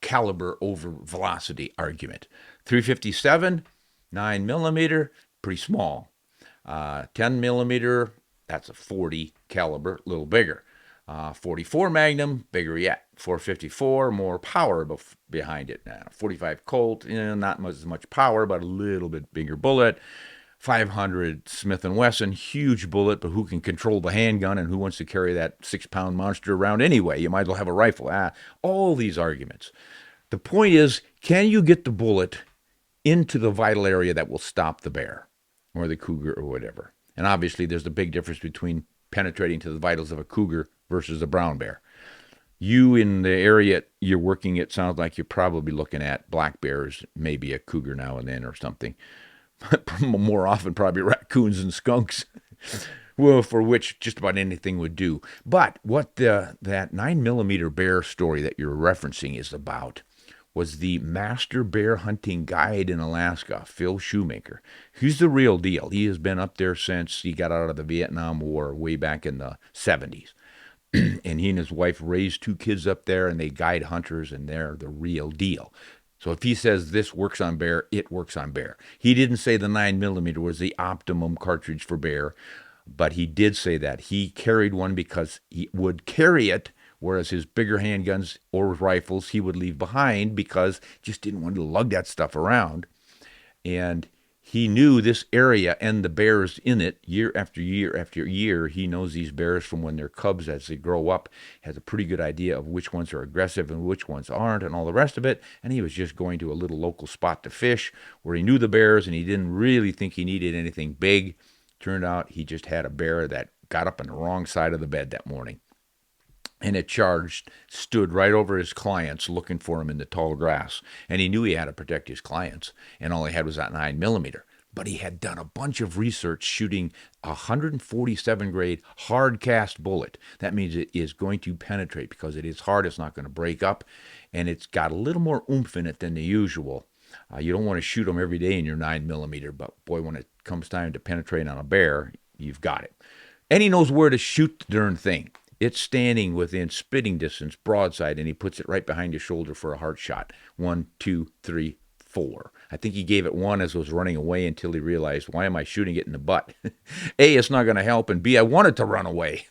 caliber over velocity argument. 357, 9 millimeter, pretty small. 10 millimeter, that's a 40 caliber, a little bigger. 44 Magnum, bigger yet. 454, more power behind it. 45 Colt, not as much power, but a little bit bigger bullet. 500 Smith & Wesson, huge bullet, but who can control the handgun and who wants to carry that 6-pound monster around anyway? You might as well have a rifle. All these arguments. The point is, can you get the bullet into the vital area that will stop the bear or the cougar or whatever? And obviously, there's a big difference between penetrating to the vitals of a cougar versus a brown bear. You in the area you're working, it sounds like you're probably looking at black bears, maybe a cougar now and then or something. More often, probably raccoons and skunks, well, for which just about anything would do. But what that 9 millimeter bear story that you're referencing is about was the master bear hunting guide in Alaska, Phil Shoemaker. He's the real deal. He has been up there since he got out of the Vietnam War way back in the 70s. And he and his wife raised 2 kids up there, and they guide hunters, and they're the real deal. So if he says this works on bear, it works on bear. He didn't say the 9 millimeter was the optimum cartridge for bear, but he did say that. He carried one because he would carry it, whereas his bigger handguns or rifles he would leave behind because just didn't want to lug that stuff around. And he knew this area and the bears in it year after year after year. He knows these bears from when they're cubs as they grow up, has a pretty good idea of which ones are aggressive and which ones aren't and all the rest of it. And he was just going to a little local spot to fish where he knew the bears and he didn't really think he needed anything big. Turned out he just had a bear that got up on the wrong side of the bed that morning. And it charged, stood right over his clients looking for him in the tall grass. And he knew he had to protect his clients. And all he had was that 9 millimeter. But he had done a bunch of research shooting a 147 grade hard cast bullet. That means it is going to penetrate because it is hard. It's not going to break up. And it's got a little more oomph in it than the usual. You don't want to shoot them every day in your 9 millimeter. But boy, when it comes time to penetrate on a bear, you've got it. And he knows where to shoot the darn thing. It's standing within spitting distance, broadside, and he puts it right behind your shoulder for a heart shot. 1, 2, 3, 4. I think he gave it 1 as it was running away until he realized, why am I shooting it in the butt? A, it's not going to help, and B, I wanted to run away.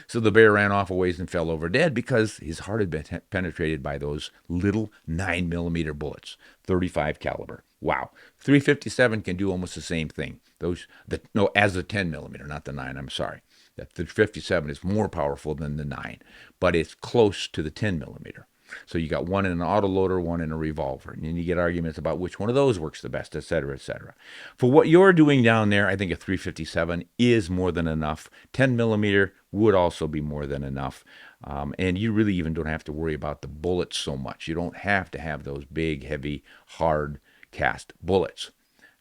So the bear ran off a ways and fell over dead because his heart had been penetrated by those little 9 millimeter bullets, 35 caliber. Wow. 357 can do almost the same thing. As the 10 millimeter, not the 9, I'm sorry. That the 57 is more powerful than the 9, but it's close to the 10 millimeter. So you got one in an autoloader, one in a revolver, and then you get arguments about which one of those works the best, et cetera, et cetera. For what you're doing down there, I think a 357 is more than enough. 10 millimeter would also be more than enough. And you really even don't have to worry about the bullets so much. You don't have to have those big, heavy, hard cast bullets.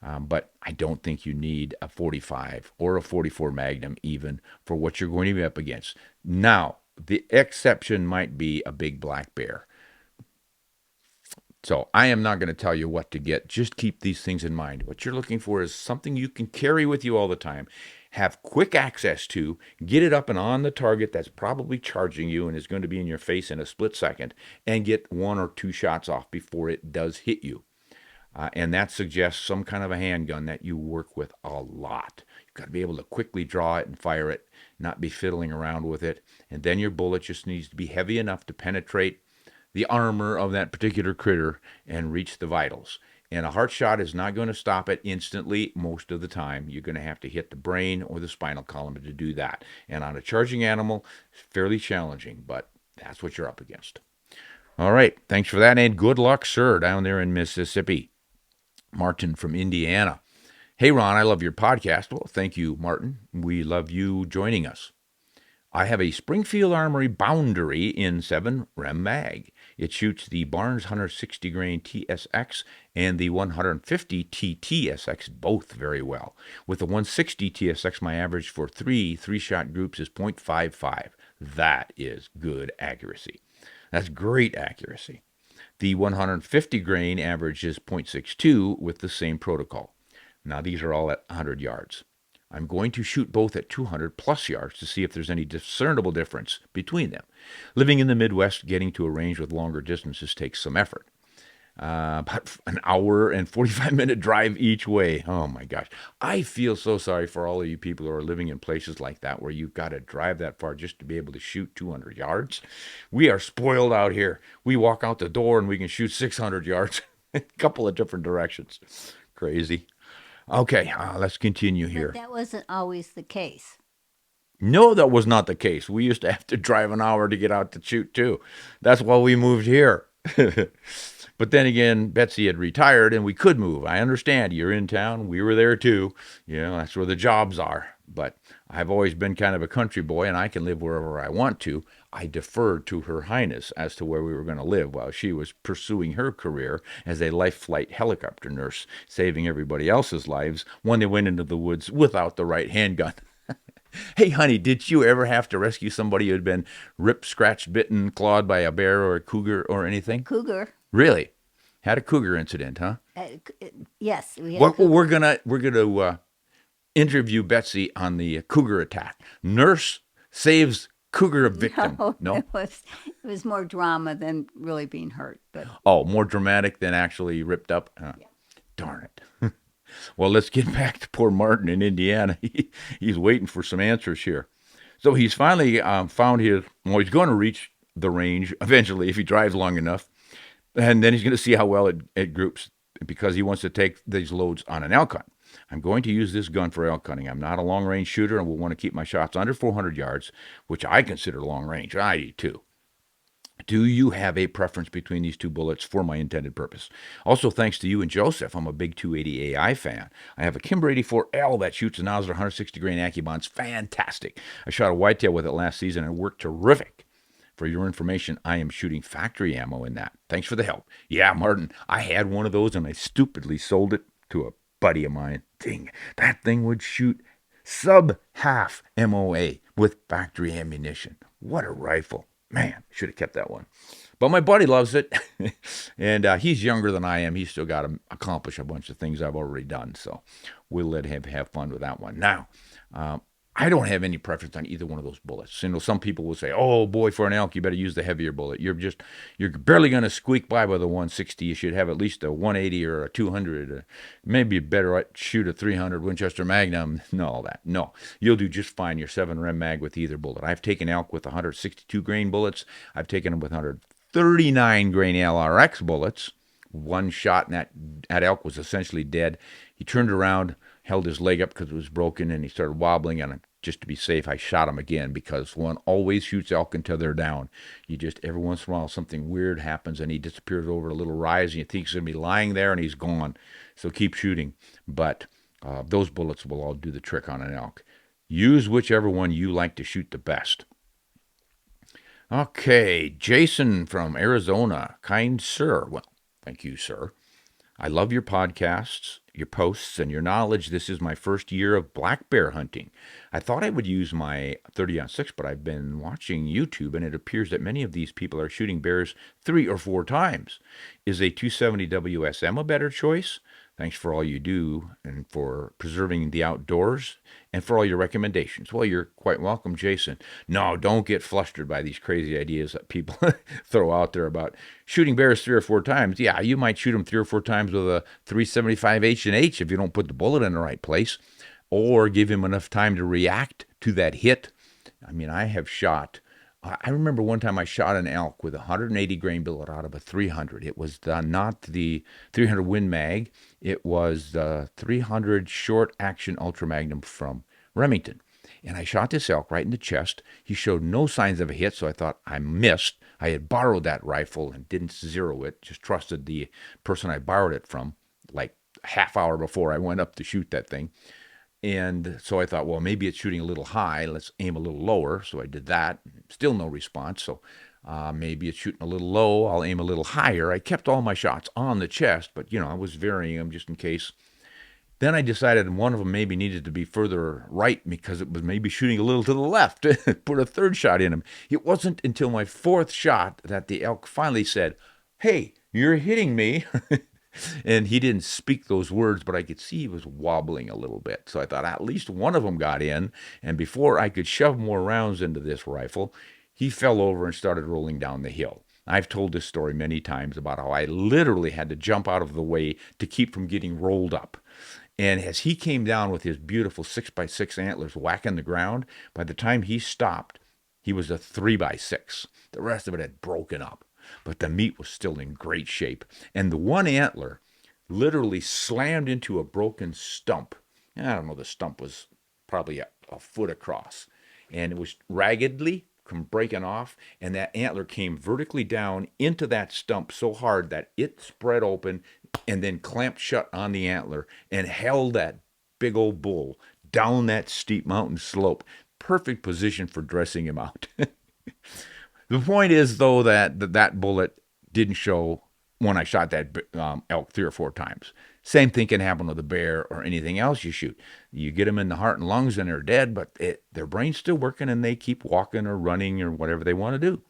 But I don't think you need a 45 or a 44 Magnum even for what you're going to be up against. Now, the exception might be a big black bear. So I am not going to tell you what to get. Just keep these things in mind. What you're looking for is something you can carry with you all the time, have quick access to, get it up and on the target that's probably charging you and is going to be in your face in a split second, and get 1 or 2 shots off before it does hit you. And that suggests some kind of a handgun that you work with a lot. You've got to be able to quickly draw it and fire it, not be fiddling around with it. And then your bullet just needs to be heavy enough to penetrate the armor of that particular critter and reach the vitals. And a heart shot is not going to stop it instantly most of the time. You're going to have to hit the brain or the spinal column to do that. And on a charging animal, it's fairly challenging, but that's what you're up against. All right. Thanks for that, and good luck, sir, down there in Mississippi. Martin from Indiana. Hey, Ron, I love your podcast. Well, thank you, Martin. We love you joining us. I have a Springfield Armory Boundary in 7 Rem Mag. It shoots the Barnes 160 grain TSX and the 150 TTSX both very well. With the 160 TSX, my average for three-shot groups is .55. That is good accuracy. That's great accuracy. The 150 grain average is .62 with the same protocol. Now these are all at 100 yards. I'm going to shoot both at 200 plus yards to see if there's any discernible difference between them. Living in the Midwest, getting to a range with longer distances takes some effort. About an hour and 45-minute drive each way. Oh my gosh. I feel so sorry for all of you people who are living in places like that where you've got to drive that far just to be able to shoot 200 yards. We are spoiled out here. We walk out the door and we can shoot 600 yards in a couple of different directions. Crazy. Okay, let's continue But here. that wasn't always the case. No, that was not the case. We used to have to drive an hour to get out to shoot too. That's why we moved here. But then again, Betsy had retired and we could move. I understand. You're in town. We were there too. You know, that's where the jobs are. But I've always been kind of a country boy and I can live wherever I want to. I deferred to Her Highness as to where we were going to live while she was pursuing her career as a life flight helicopter nurse, saving everybody else's lives when they went into the woods without the right handgun. Hey, honey, did you ever have to rescue somebody who had been ripped, scratched, bitten, clawed by a bear or a cougar or anything? Cougar. Really? Had a cougar incident, huh? Yes, we had Well, cougar. we're gonna interview Betsy on the cougar attack. Nurse saves cougar victim. No, No? it was more drama than really being hurt. But Oh, more dramatic than actually ripped up. yeah. Darn it. Well, let's get back to poor Martin in Indiana. He's waiting for some answers here. So he's finally found his. Well, he's going to reach the range eventually if he drives long enough. And then he's going to see how well it groups because he wants to take these loads on an elk hunt. I'm going to use this gun for elk hunting. I'm not a long range shooter and will want to keep my shots under 400 yards, which I consider long range. I do too. Do you have a preference between these two bullets for my intended purpose? Also, thanks to you and Joseph, I'm a big 280 AI fan. I have a Kimber 84L that shoots a Nosler 160 grain AccuBonds. Fantastic. I shot a whitetail with it last season and it worked terrific. For your information, I am shooting factory ammo in that. Thanks for the help. Yeah, Martin, I had one of those and I stupidly sold it to a buddy of mine. Dang, that thing would shoot sub half MOA with factory ammunition. What a rifle. Man, should have kept that one. But my buddy loves it, and he's younger than I am. He's still got to accomplish a bunch of things I've already done, so we'll let him have fun with that one. Now, I don't have any preference on either one of those bullets. You know, some people will say, "Oh boy, for an elk, you better use the heavier bullet. You're barely going to squeak by with a 160. You should have at least a 180 or a 200. Maybe better shoot a 300 Winchester Magnum. No, all that. No, you'll do just fine. Your 7 Rem Mag with either bullet. I've taken elk with 162 grain bullets. I've taken them with 139 grain LRX bullets. One shot and that elk was essentially dead. He turned around, held his leg up because it was broken, and he started wobbling. And just to be safe, I shot him again because one always shoots elk until they're down. You just, every once in a while, something weird happens and he disappears over a little rise and you think he's going to be lying there and he's gone. So keep shooting. But those bullets will all do the trick on an elk. Use whichever one you like to shoot the best. Okay, Jason from Arizona. Kind sir. Well, thank you, sir. I love your podcasts, your posts, and your knowledge. This is my first year of black bear hunting. I thought I would use my 30-06, but I've been watching YouTube, and it appears that many of these people are shooting bears 3 or 4 times. Is a 270 WSM a better choice? Thanks for all you do and for preserving the outdoors and for all your recommendations. Well, you're quite welcome, Jason. No, don't get flustered by these crazy ideas that people throw out there about shooting bears 3 or 4 times. Yeah, you might shoot them 3 or 4 times with a 375 H&H if you don't put the bullet in the right place or give him enough time to react to that hit. I mean, I remember one time I shot an elk with a 180 grain bullet out of a 300. It was not the 300 Win Mag. It was the 300 short action Ultra Magnum from Remington. And I shot this elk right in the chest. He showed no signs of a hit, so I thought I missed. I had borrowed that rifle and didn't zero it, just trusted the person I borrowed it from like a half hour before I went up to shoot that thing. And so I thought, well, maybe it's shooting a little high. Let's aim a little lower. So I did that. Still no response. So maybe it's shooting a little low. I'll aim a little higher. I kept all my shots on the chest, but I was varying them just in case. Then I decided one of them maybe needed to be further right because it was maybe shooting a little to the left. Put a third shot in him. It wasn't until my fourth shot that the elk finally said, "Hey, you're hitting me." And he didn't speak those words, but I could see he was wobbling a little bit. So I thought at least one of them got in. And before I could shove more rounds into this rifle, he fell over and started rolling down the hill. I've told this story many times about how I literally had to jump out of the way to keep from getting rolled up. And as he came down with his beautiful 6x6 antlers whacking the ground, by the time he stopped, he was a 3x6. The rest of it had broken up, but the meat was still in great shape. And the one antler literally slammed into a broken stump. I don't know, the stump was probably a foot across. And it was raggedly breaking off, and that antler came vertically down into that stump so hard that it spread open and then clamped shut on the antler and held that big old bull down that steep mountain slope. Perfect position for dressing him out. The point is, though, that bullet didn't show when I shot that elk 3 or 4 times. Same thing can happen with a bear or anything else you shoot. You get them in the heart and lungs and they're dead, but their brain's still working and they keep walking or running or whatever they want to do.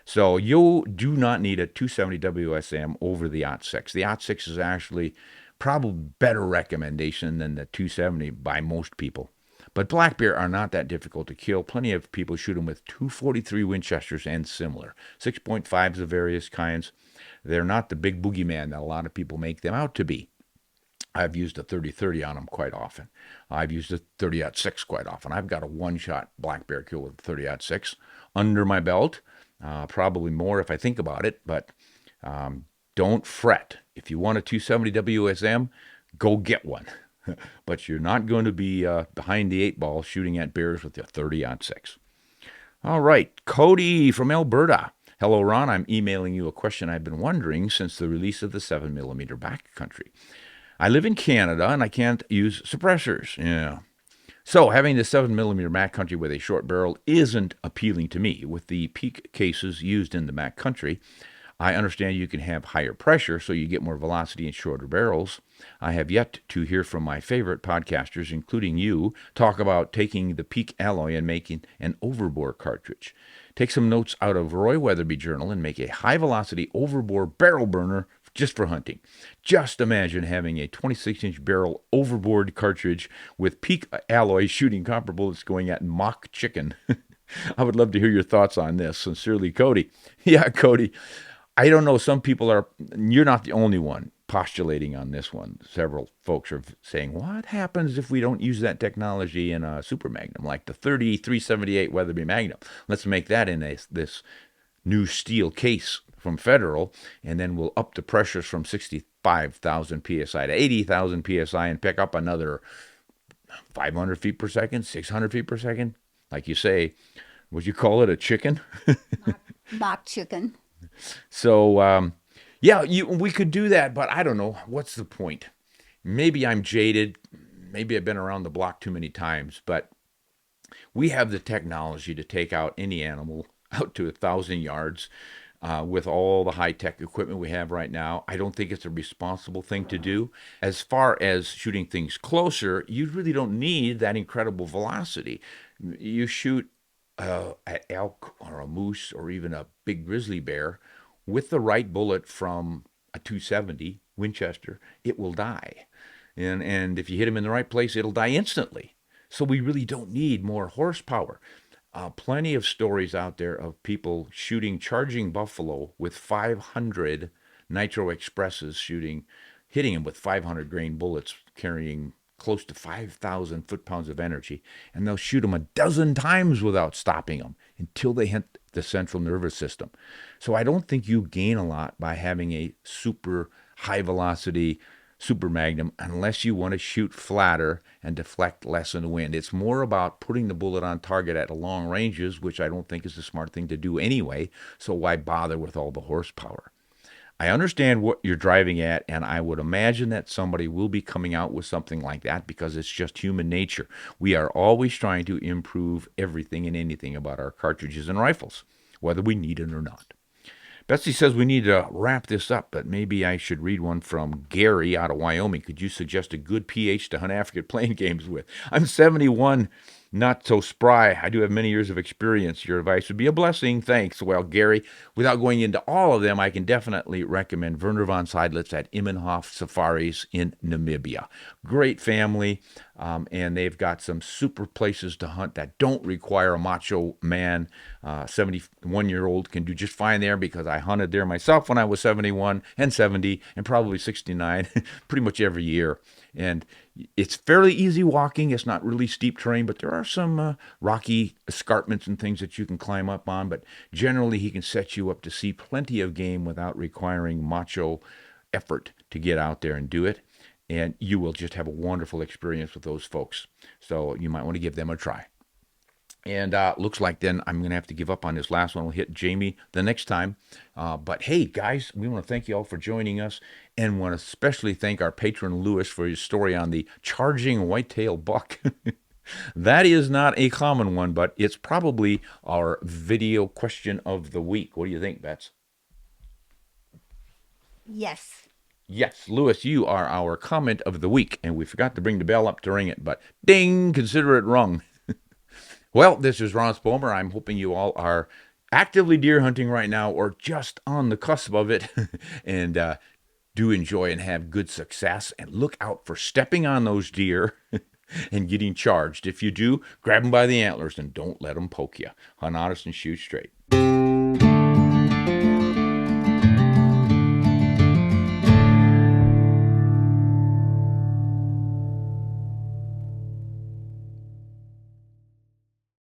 So you do not need a 270 WSM over the .6. The .6 is actually probably better recommendation than the 270 by most people. But black bear are not that difficult to kill. Plenty of people shoot them with 243 Winchesters and similar. 6.5s of various kinds. They're not the big boogeyman that a lot of people make them out to be. I've used a 30-30 on them quite often. I've used a 30-06 quite often. I've got a one-shot black bear kill with a 30-06 under my belt. Probably more if I think about it, but don't fret. If you want a 270 WSM, go get one. But you're not going to be behind the 8 ball shooting at bears with a 30-06. All right, Cody from Alberta. Hello, Ron. I'm emailing you a question I've been wondering since the release of the 7mm backcountry. I live in Canada and I can't use suppressors. Yeah. So having the 7mm backcountry with a short barrel isn't appealing to me. With the peak cases used in the backcountry, I understand you can have higher pressure so you get more velocity in shorter barrels. I have yet to hear from my favorite podcasters, including you, talk about taking the peak alloy and making an overbore cartridge. Take some notes out of Roy Weatherby Journal and make a high-velocity overbore barrel burner just for hunting. Just imagine having a 26-inch barrel overboard cartridge with peak alloy shooting copper bullets going at mock chicken. I would love to hear your thoughts on this. Sincerely, Cody. Yeah, Cody. I don't know. Some people are, you're not the only one postulating on this one. Several folks are saying, what happens if we don't use that technology in a super magnum, like the 378 Weatherby Magnum? Let's make that in this new steel case from Federal, and then we'll up the pressures from 65,000 psi to 80,000 psi and pick up another 500 feet per second, 600 feet per second. Like you say, would you call it a chicken? Mock chicken. So, yeah, we could do that, but I don't know. What's the point? Maybe I'm jaded. Maybe I've been around the block too many times, but we have the technology to take out any animal out to 1,000 yards with all the high-tech equipment we have right now. I don't think it's a responsible thing to do. As far as shooting things closer, you really don't need that incredible velocity. You shoot an elk or a moose or even a big grizzly bear with the right bullet from a 270 Winchester, it will die. And if you hit him in the right place, it'll die instantly. So we really don't need more horsepower. Plenty of stories out there of people shooting charging buffalo with 500 Nitro Expresses hitting him with 500 grain bullets carrying close to 5,000 foot-pounds of energy, and they'll shoot them a dozen times without stopping them until they hit the central nervous system. So I don't think you gain a lot by having a super high-velocity super magnum unless you want to shoot flatter and deflect less in the wind. It's more about putting the bullet on target at long ranges, which I don't think is a smart thing to do anyway, so why bother with all the horsepower? I understand what you're driving at, and I would imagine that somebody will be coming out with something like that because it's just human nature. We are always trying to improve everything and anything about our cartridges and rifles, whether we need it or not. Betsy says we need to wrap this up, but maybe I should read one from Gary out of Wyoming. Could you suggest a good PH to hunt African plain games with? I'm 71, not so spry. I do have many years of experience. Your advice would be a blessing. Thanks. Well, Gary, without going into all of them, I can definitely recommend Werner von Seidlitz at Immenhof Safaris in Namibia. Great family, and they've got some super places to hunt that don't require a macho man. 71-year-old can do just fine there because I hunted there myself when I was 71 and 70 and probably 69 pretty much every year. And it's fairly easy walking. It's not really steep terrain, but there are some rocky escarpments and things that you can climb up on. But generally, he can set you up to see plenty of game without requiring macho effort to get out there and do it. And you will just have a wonderful experience with those folks. So you might want to give them a try. And looks like then I'm going to have to give up on this last one. We'll hit Jamie the next time. But hey, guys, we want to thank you all for joining us and want to especially thank our patron Lewis for his story on the charging whitetail buck. That is not a common one, but it's probably our video question of the week. What do you think, Bets? Yes. Yes, Lewis, you are our comment of the week. And we forgot to bring the bell up to ring it, but ding, consider it rung. Well, this is Ron Spomer. I'm hoping you all are actively deer hunting right now or just on the cusp of it and do enjoy and have good success. And look out for stepping on those deer and getting charged. If you do, grab them by the antlers and don't let them poke you. Hunt honest and shoot straight.